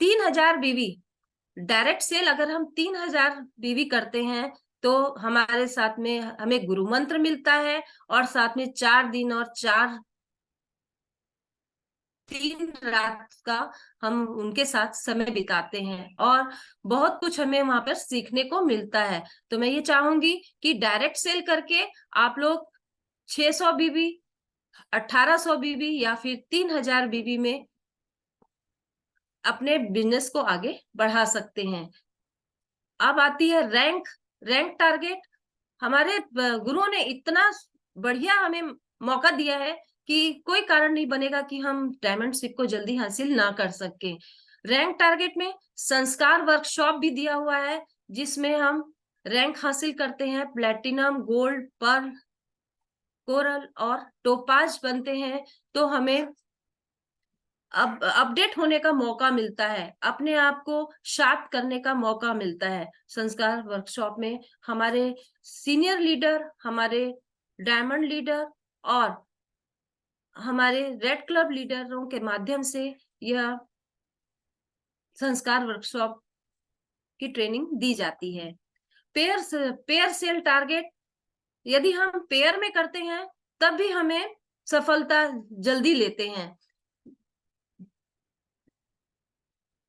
3000 बीबी डायरेक्ट सेल अगर हम 3000 बीबी करते हैं, तो हमारे साथ में हमें गुरु मंत्र मिलता है और साथ में 4 दिन और 3 रात का हम उनके साथ समय बिताते हैं और बहुत कुछ हमें वहां पर सीखने को मिलता है। तो मैं ये चाहूंगी कि डायरेक्ट सेल करके आप लोग 600 बीबी, 1800 बीबी या फिर 3000 बीबी में अपने बिजनेस को आगे बढ़ा सकते हैं। अब आती है रैंक टारगेट। हमारे गुरुओं ने इतना बढ़िया हमें मौका दिया है कि कोई कारण नहीं बनेगा कि हम डायमंडशिप को जल्दी हासिल ना कर सके। रैंक टारगेट में संस्कार वर्कशॉप भी दिया हुआ है, जिसमें हम रैंक हासिल करते हैं, प्लेटिनम, गोल्ड, पर्ल, कोरल और टोपाज बनते हैं, तो हमें अब अपडेट होने का मौका मिलता है, अपने आप को शार्प करने का मौका मिलता है। संस्कार वर्कशॉप में हमारे सीनियर लीडर, हमारे डायमंड लीडर और हमारे रेड क्लब लीडरों के माध्यम से यह संस्कार वर्कशॉप की ट्रेनिंग दी जाती है। पेयर सेल टारगेट, यदि हम पेयर में करते हैं तब भी हमें सफलता जल्दी लेते हैं।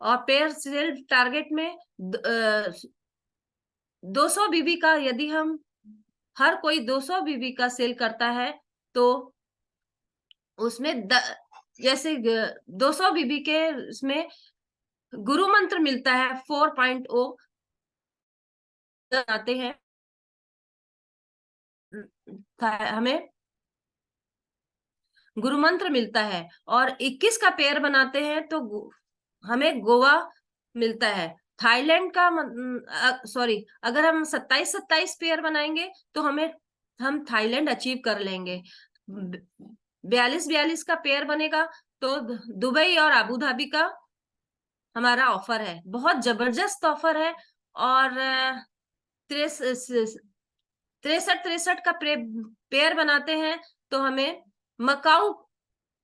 और पेयर सेल टारगेट में 200 बीबी का, यदि हम हर कोई 200 बीबी का सेल करता है, तो उसमें जैसे 200 बीबी के उसमें गुरु मंत्र मिलता है 4.0 आते हैं हमें गुरु मंत्र मिलता है। और 21 का पेयर बनाते हैं तो हमें गोवा मिलता है। थाईलैंड का सॉरी, अगर हम 27 पेयर बनाएंगे तो हम थाईलैंड अचीव कर लेंगे। 42 का पेयर बनेगा तो दुबई और अबू धाबी का हमारा ऑफर है, बहुत जबरदस्त ऑफर है। और 63 का पेयर बनाते हैं तो हमें मकाऊ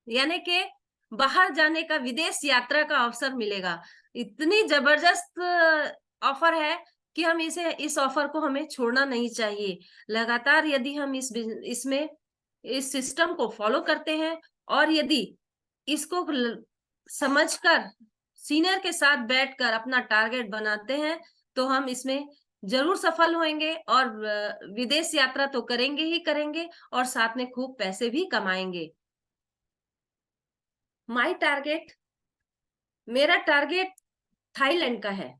यानी कि बाहर जाने का, विदेश यात्रा का अवसर मिलेगा। इतनी जबरदस्त ऑफर है कि हम इस ऑफर को हमें छोड़ना नहीं चाहिए। लगातार यदि हम इसमें इस सिस्टम को फॉलो करते हैं और यदि इसको समझकर सीनियर के साथ बैठकर अपना टारगेट बनाते हैं तो हम इसमें जरूर सफल होंगे और विदेश यात्रा तो करेंगे ही करेंगे और साथ में खूब पैसे भी कमाएंगे। मेरा टारगेट थाईलैंड का है।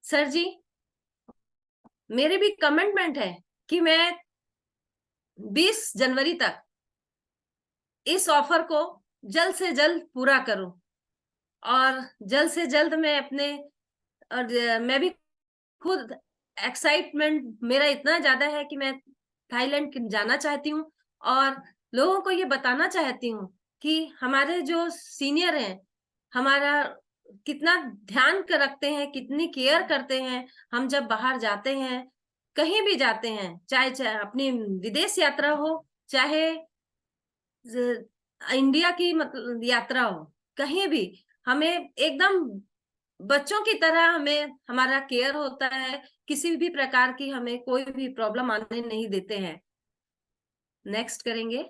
सर जी, मेरी भी कमिटमेंट है कि मैं 20 जनवरी तक इस ऑफर को जल्द से जल्द पूरा करूं और जल्द से जल्द मैं भी खुद एक्साइटमेंट मेरा इतना ज्यादा है कि मैं थाईलैंड जाना चाहती हूँ और लोगों को ये बताना चाहती हूँ कि हमारे जो सीनियर हैं हमारा कितना ध्यान रखते हैं, कितनी केयर करते हैं। हम जब बाहर जाते हैं, कहीं भी जाते हैं, चाहे अपनी विदेश यात्रा हो, चाहे इंडिया की मतलब यात्रा हो, कहीं भी हमें एकदम बच्चों की तरह हमें हमारा केयर होता है। किसी भी प्रकार की हमें कोई भी प्रॉब्लम आने नहीं देते हैं। नेक्स्ट करेंगे।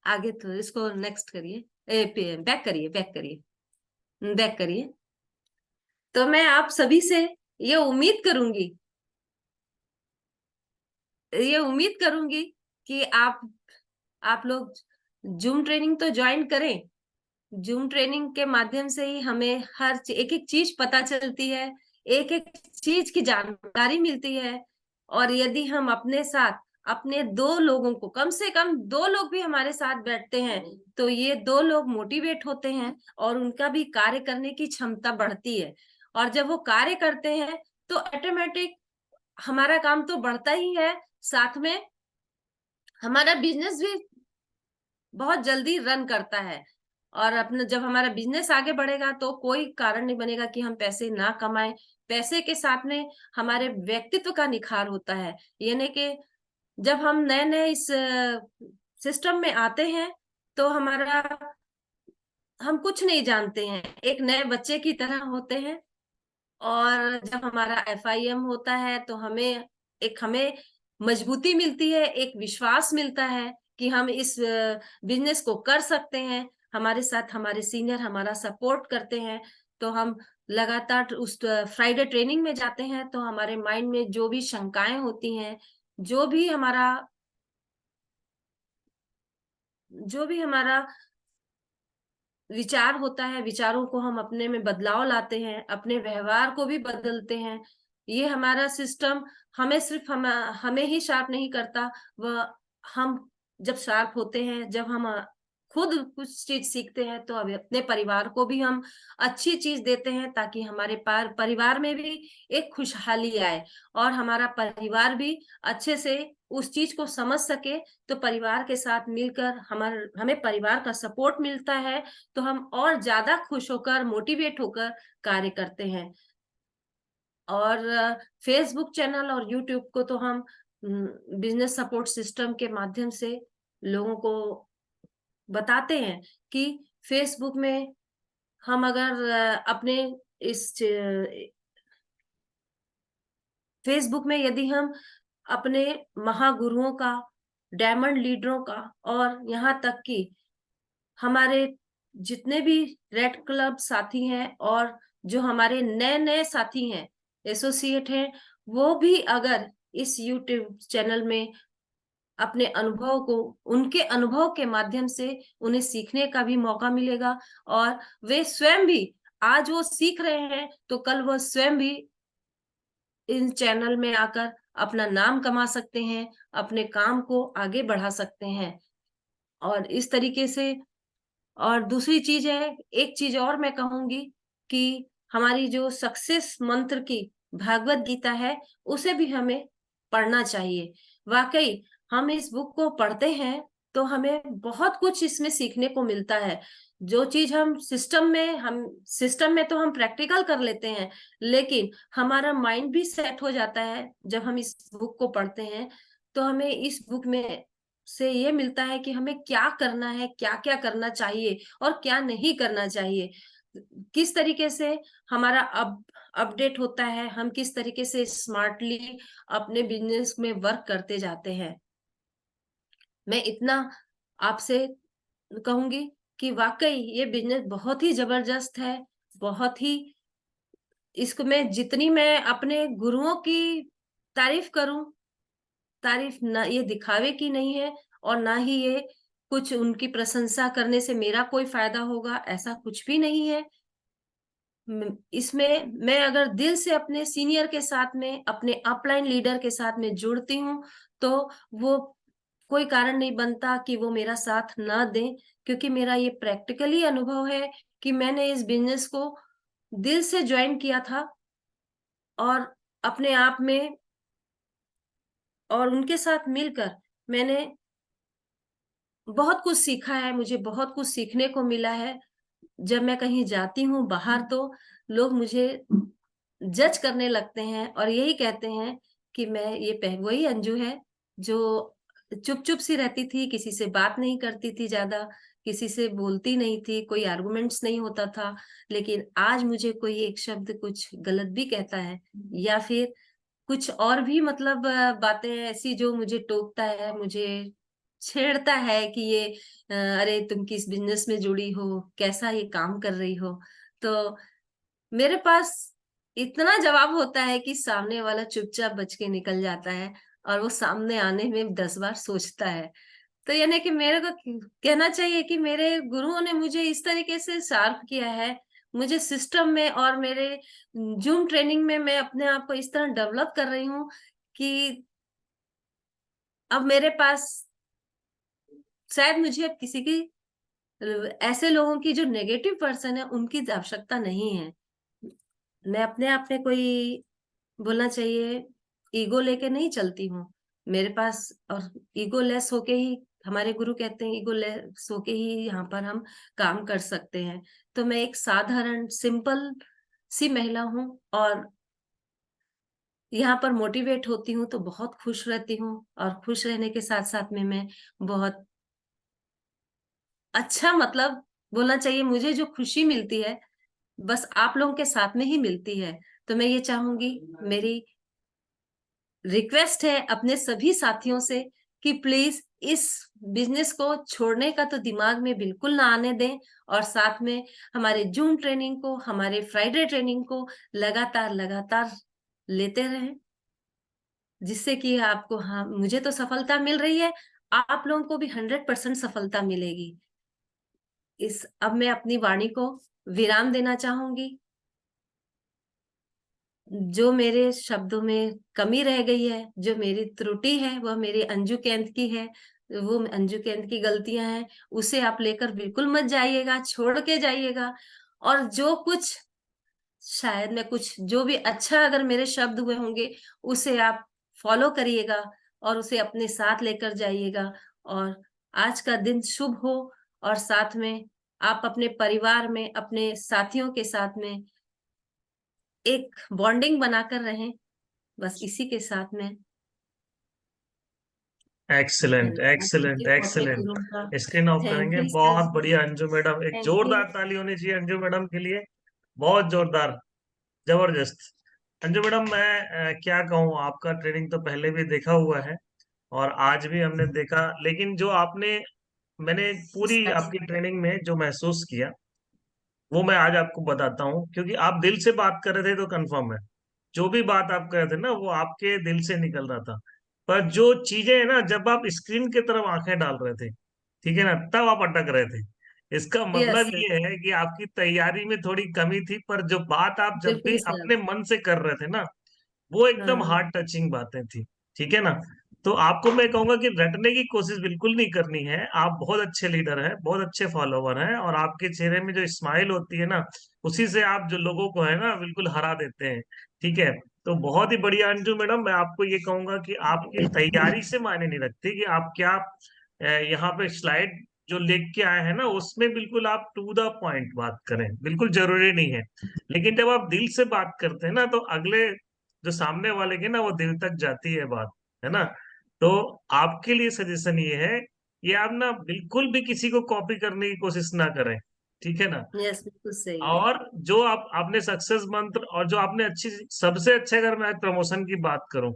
आगे तो इसको नेक्स्ट करिए, बैक करिए, बैक करिए। तो मैं आप सभी से ये उम्मीद करूंगी कि आप लोग जूम ट्रेनिंग तो ज्वाइन करें। जूम ट्रेनिंग के माध्यम से ही हमें हर एक एक चीज पता चलती है, एक एक चीज की जानकारी मिलती है। और यदि हम अपने साथ अपने 2 लोगों को, कम से कम 2 लोग भी हमारे साथ बैठते हैं तो ये 2 लोग मोटिवेट होते हैं और उनका भी कार्य करने की क्षमता बढ़ती है। और जब वो कार्य करते हैं तो ऑटोमेटिक हमारा काम तो बढ़ता ही है, साथ में हमारा बिजनेस भी बहुत जल्दी रन करता है। और अपना जब हमारा बिजनेस आगे बढ़ेगा तो कोई कारण नहीं बनेगा कि हम पैसे ना कमाएं। पैसे के साथ में हमारे व्यक्तित्व का निखार होता है। यानी कि जब हम नए नए इस सिस्टम में आते हैं तो हम कुछ नहीं जानते हैं, एक नए बच्चे की तरह होते हैं। और जब हमारा FIM होता है तो हमें मजबूती मिलती है, एक विश्वास मिलता है कि हम इस बिजनेस को कर सकते हैं। हमारे साथ हमारे सीनियर हमारा सपोर्ट करते हैं तो हम लगातार उस फ्राइडे ट्रेनिंग में जाते हैं तो हमारे माइंड में जो भी शंकाएं होती हैं, जो भी हमारा विचार होता है, विचारों को हम अपने में बदलाव लाते हैं, अपने व्यवहार को भी बदलते हैं। ये हमारा सिस्टम हमें सिर्फ हमें ही शार्प नहीं करता, वह हम जब शार्प होते हैं, जब हम खुद कुछ चीज सीखते हैं तो अब अपने परिवार को भी हम अच्छी चीज देते हैं ताकि हमारे परिवार में भी एक खुशहाली आए और हमारा परिवार भी अच्छे से उस चीज को समझ सके। तो परिवार के साथ मिलकर हमें परिवार का सपोर्ट मिलता है तो हम और ज्यादा खुश होकर, मोटिवेट होकर कार्य करते हैं। और फेसबुक चैनल और यूट्यूब को तो हम बिजनेस सपोर्ट सिस्टम के माध्यम से लोगों को बताते हैं कि फेसबुक में हम अगर अपने इस फेसबुक में यदि हम अपने महागुरुओं का, डायमंड लीडरों का और यहाँ तक कि हमारे जितने भी रेड क्लब साथी हैं और जो हमारे नए नए साथी हैं, एसोसिएट हैं, वो भी अगर इस यूट्यूब चैनल में अपने अनुभव को, उनके अनुभव के माध्यम से उन्हें सीखने का भी मौका मिलेगा और वे स्वयं भी, आज वो सीख रहे हैं तो कल वो स्वयं भी इन चैनल में आकर अपना नाम कमा सकते हैं, अपने काम को आगे बढ़ा सकते हैं। और इस तरीके से, और दूसरी चीज है, एक चीज और मैं कहूंगी कि हमारी जो सक्सेस मंत्र की भागवत गीता है उसे भी हमें पढ़ना चाहिए। वाकई हम इस बुक को पढ़ते हैं तो हमें बहुत कुछ इसमें सीखने को मिलता है। जो चीज हम सिस्टम में तो हम प्रैक्टिकल कर लेते हैं, लेकिन हमारा माइंड भी सेट हो जाता है जब हम इस बुक को पढ़ते हैं। तो हमें इस बुक में से ये मिलता है कि हमें क्या करना है, क्या क्या करना चाहिए और क्या नहीं करना चाहिए, किस तरीके से हमारा अपडेट होता है, हम किस तरीके से स्मार्टली अपने बिजनेस में वर्क करते जाते हैं। मैं इतना आपसे कहूंगी कि वाकई ये बिजनेस बहुत ही जबरदस्त है, बहुत ही, इसको मैं जितनी मैं अपने गुरुओं की तारीफ करूं, तारीफ ना ये दिखावे की नहीं है और ना ही ये कुछ उनकी प्रशंसा करने से मेरा कोई फायदा होगा, ऐसा कुछ भी नहीं है। इसमें मैं अगर दिल से अपने सीनियर के साथ में, अपने अपलाइन लीडर के साथ में जुड़ती हूँ, तो वो कोई कारण नहीं बनता कि वो मेरा साथ ना दें, क्योंकि मेरा ये प्रैक्टिकली अनुभव है कि मैंने इस बिजनेस को दिल से ज्वाइन किया था और अपने आप में और उनके साथ मिलकर मैंने बहुत कुछ सीखा है, मुझे बहुत कुछ सीखने को मिला है। जब मैं कहीं जाती हूँ बाहर तो लोग मुझे जज करने लगते हैं और यही कहते हैं कि मैं ये वही अंजू है जो चुप चुप सी रहती थी, किसी से बात नहीं करती थी, ज्यादा किसी से बोलती नहीं थी, कोई आर्गुमेंट्स नहीं होता था। लेकिन आज मुझे कोई एक शब्द कुछ गलत भी कहता है या फिर कुछ और भी मतलब बातें ऐसी जो मुझे टोकता है, मुझे छेड़ता है कि ये अरे तुम किस बिजनेस में जुड़ी हो, कैसा ये काम कर रही हो, तो मेरे पास इतना जवाब होता है कि सामने वाला चुपचाप बच के निकल जाता है और वो सामने आने में 10 बार सोचता है। तो यानी कि मेरे को कहना चाहिए कि मेरे गुरुओं ने मुझे इस तरीके से शार्प किया है, मुझे सिस्टम में और मेरे जूम ट्रेनिंग में मैं अपने आप को इस तरह डेवलप कर रही हूँ कि अब मेरे पास शायद मुझे अब किसी की, ऐसे लोगों की जो नेगेटिव पर्सन है उनकी आवश्यकता नहीं है। मैं अपने आप में कोई, बोलना चाहिए, ईगो लेके नहीं चलती हूँ मेरे पास, और ईगो लेस होके ही, हमारे गुरु कहते हैं ईगो लेस होके ही यहाँ पर हम काम कर सकते हैं। तो मैं एक साधारण सिंपल सी महिला हूँ और यहाँ पर मोटिवेट होती हूँ तो बहुत खुश रहती हूँ, और खुश रहने के साथ साथ में मैं बहुत अच्छा, मतलब बोलना चाहिए, मुझे जो खुशी मिलती है बस आप लोगों के साथ में ही मिलती है। तो मैं ये चाहूंगी, मेरी रिक्वेस्ट है अपने सभी साथियों से कि प्लीज इस बिजनेस को छोड़ने का तो दिमाग में बिल्कुल ना आने दें, और साथ में हमारे जूम ट्रेनिंग को, हमारे फ्राइडे ट्रेनिंग को लगातार लगातार लेते रहें, जिससे कि आपको, हाँ मुझे तो सफलता मिल रही है, आप लोगों को भी 100% सफलता मिलेगी। अब मैं अपनी वाणी को विराम देना चाहूंगी। जो मेरे शब्दों में कमी रह गई है, जो मेरी त्रुटि है, वह मेरी अंजू केंत की है, वो अंजू केंत की गलतियां हैं, उसे आप लेकर बिल्कुल मत जाइएगा, छोड़ के जाइएगा। और जो कुछ, शायद मैं कुछ जो भी अच्छा अगर मेरे शब्द हुए होंगे उसे आप फॉलो करिएगा और उसे अपने साथ लेकर जाइएगा। और आज का दिन शुभ हो, और साथ में आप अपने परिवार में, अपने साथियों के साथ में एक बॉन्डिंग बनाकर रहें, बस इसी के साथ में एक्सीलेंट धन्यवाद एक्सीलेंट दीजिए बहुत एक्सीलेंट। गुरुओं का। स्क्रीन ऑफ थैंक करेंगे। यू सर, बहुत बढ़िया अंजू मैडम, एक थैंक यू। जोरदार ताली होनी चाहिए अंजू मैडम के लिए। बहुत जोरदार, जबरदस्त। अंजू मैडम, मैं क्या कहूँ, आपका ट्रेनिंग तो पहले भी देखा हुआ है और आज भी हमने देखा, लेकिन जो आपने, मैंने पूरी आपकी ट्रेनिंग में जो महसूस किया वो मैं आज आपको बताता हूँ, क्योंकि आप दिल से बात कर रहे थे तो कंफर्म है, जो भी बात आप कर रहे थे ना वो आपके दिल से निकल रहा था। पर जो चीजें है ना, जब आप स्क्रीन की तरफ आंखें डाल रहे थे, ठीक है ना, तब आप अटक रहे थे। इसका यस मतलब सर, ये है कि आपकी तैयारी में थोड़ी कमी थी, पर जो बात आप जब भी बिल्कुल सर। अपने मन से कर रहे थे ना, वो एकदम हाँ, हार्ट टचिंग बातें थी। ठीक है ना। तो आपको मैं कहूंगा कि रटने की कोशिश बिल्कुल नहीं करनी है। आप बहुत अच्छे लीडर हैं, बहुत अच्छे फॉलोवर हैं, और आपके चेहरे में जो स्माइल होती है ना, उसी से आप जो लोगों को है ना बिल्कुल हरा देते हैं। ठीक है। तो बहुत ही बढ़िया अंजू मैडम, मैं आपको ये कहूंगा कि आपकी तैयारी से मायने नहीं रखती कि आप क्या यहाँ पे स्लाइड जो लिख के आए हैं ना उसमें बिल्कुल आप टू द पॉइंट बात करें, बिल्कुल जरूरी नहीं है। लेकिन जब आप दिल से बात करते हैं ना, तो अगले जो सामने वाले के ना वो दिल तक जाती है बात, है ना। तो आपके लिए सजेशन ये है, ये आप ना बिल्कुल भी किसी को कॉपी करने की कोशिश ना करें, ठीक है ना। यस, बिल्कुल सही है। और जो आपने सक्सेस मंत्र, और जो आपने अच्छी, सबसे अच्छे, अगर मैं आज प्रमोशन की बात करूं,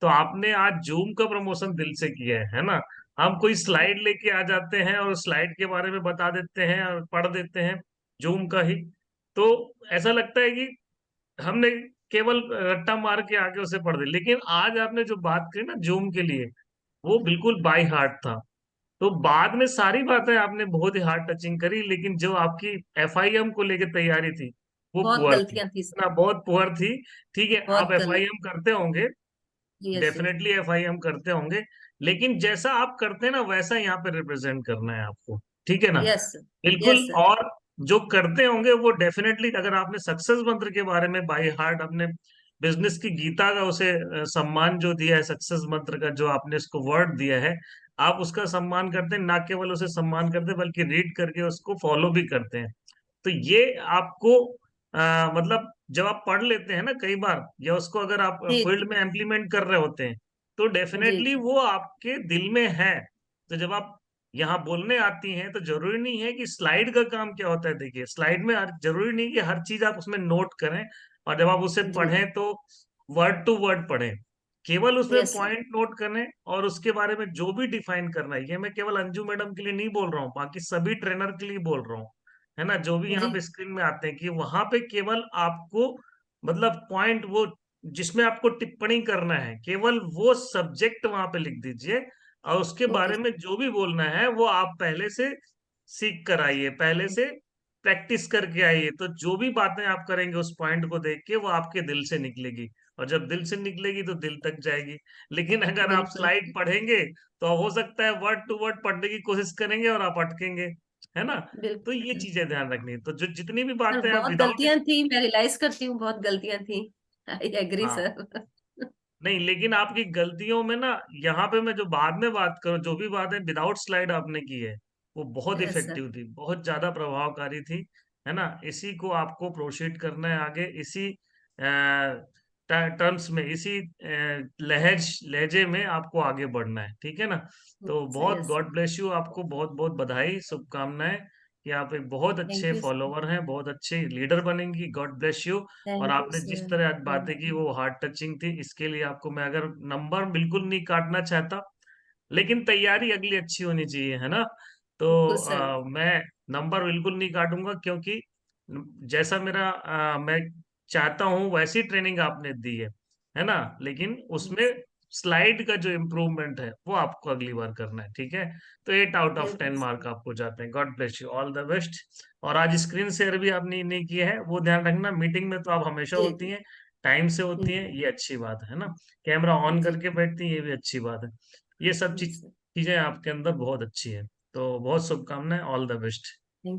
तो आपने आज जूम का प्रमोशन दिल से किया है ना। हम कोई स्लाइड लेके आ जाते हैं और स्लाइड के बारे में बता देते हैं और पढ़ देते हैं जूम का ही, तो ऐसा लगता है कि हमने केवल रट्टा मार के आके उसे पढ़ दिया। लेकिन आज आपने जो बात करी ना जूम के लिए, वो बिल्कुल बाई हार्ट था। तो बाद में सारी बातें आपने बहुत ही हार्ड टचिंग करी, लेकिन जो आपकी एफआईएम को लेकर तैयारी थी वो बहुत पुअर थी, गलतियां थी है सर, ना, बहुत पुअर थी। ठीक है, आप बहुत गलत। एफआईएम करते होंगे, यस यस डेफिनेटली एफआईएम करते होंगे, लेकिन जैसा आप करते हैं ना वैसा यहाँ पे रिप्रेजेंट करना है आपको, ठीक है ना। यस सर, बिल्कुल। Yes sir. और जो करते होंगे वो डेफिनेटली, अगर आपने सक्सेस मंत्र के बारे में बाय हार्ट अपने बिजनेस की गीता का उसे सम्मान जो दिया है, सक्सेस मंत्र का जो आपने इसको वर्ड दिया है, आप उसका सम्मान करते हैं, ना केवल उसे सम्मान करते हैं बल्कि रीड करके उसको फॉलो भी करते हैं। तो ये आपको मतलब जब आप पढ़ लेते हैं ना कई बार, या उसको अगर आप जी फील्ड जी में इम्प्लीमेंट कर रहे होते हैं, तो जी डेफिनेटली जी। वो आपके दिल में है। तो जब आप यहाँ बोलने आती हैं, तो जरूरी नहीं है कि स्लाइड का काम क्या होता है, देखिए स्लाइड में जरूरी नहीं कि हर चीज आप उसमें नोट करें, और जब आप उसे जी पढ़ें तो वर्ड टू वर्ड पढ़ें, केवल उसमें यस सर। पॉइंट नोट करें और उसके बारे में जो भी डिफाइन करना है। ये मैं केवल अंजू मैडम के लिए नहीं बोल रहा हूँ, बाकी सभी ट्रेनर के लिए बोल रहा हूँ, है ना, जो भी यहाँ जी पे स्क्रीन में आते हैं, कि वहां पे केवल आपको मतलब पॉइंट, वो जिसमें आपको टिप्पणी करना है, केवल वो सब्जेक्ट वहां पे लिख दीजिए, और उसके ओके। बारे में जो भी बोलना है वो आप पहले से सीख कर आइए, पहले से प्रैक्टिस करके आइए। तो जो भी बातें आप करेंगे उस पॉइंट को देख के, वो आपके दिल से निकलेगी, और जब दिल से निकलेगी तो दिल तक जाएगी। लेकिन अगर आप बिल्कुल स्लाइड पढ़ेंगे, तो हो सकता है वर्ड टू वर्ड पढ़ने की कोशिश करेंगे और आप अटकेंगे, है ना। तो ये बिल्कुल चीजें ध्यान रखनी है। तो जो जितनी भी सर, बातें आप बहुत विदाउट, गलतियां थी, मैं रियलाइज करती हूँ बहुत गलतियां थी। आई एग्री हाँ, सर। नहीं, लेकिन आपकी गलतियों में ना, यहाँ पे मैं जो बाद में बात करूं, जो भी बातें विदाउट स्लाइड आपने की है, वो बहुत यस सर। इफेक्टिव थी, बहुत ज्यादा प्रभावकारी थी, है ना। इसी को आपको प्रोसीड करना है आगे, इसी टर्म्स में, इसी लहजे में आपको आगे बढ़ना है, ठीक है ना। तो बहुत yes sir. God bless you, आपको बहुत बहुत बधाई, शुभकामनाएं, कि आप एक बहुत थैंक अच्छे यू सर। फॉलोवर हैं, बहुत अच्छे लीडर बनेंगी, गॉड ब्लेस यू। और थैंक यू आपने जिस सर। तरह आज थैंक बातें की यू। वो हार्ट टचिंग थी, इसके लिए आपको मैं, अगर नंबर बिल्कुल नहीं काटना चाहता, लेकिन तैयारी अगली अच्छी होनी चाहिए, है ना। तो बिल्कुल सर। मैं नंबर बिल्कुल नहीं काटूंगा, क्योंकि जैसा मेरा मैं चाहता हूं वैसी ट्रेनिंग आपने दी है ना। लेकिन उसमें स्लाइड का जो इम्प्रूवमेंट है वो आपको अगली बार करना है, ठीक है। तो 8 आउट ऑफ 10 बिल्कुल मार्क सर। आपको जाते हैं, God bless you, all the best. और आज स्क्रीन शेयर भी आपने नहीं किया है, वो ध्यान रखना, मीटिंग में तो आप हमेशा जी होती जी हैं, टाइम से होती हैं, जी ये अच्छी बात है ना। कैमरा ऑन जी करके बैठती हैं, ये भी अच्छी बात है। ये सब जी सर। चीजें आपके अंदर बहुत अच्छी है। तो बहुत शुभकामनाएं, ऑल द बेस्ट।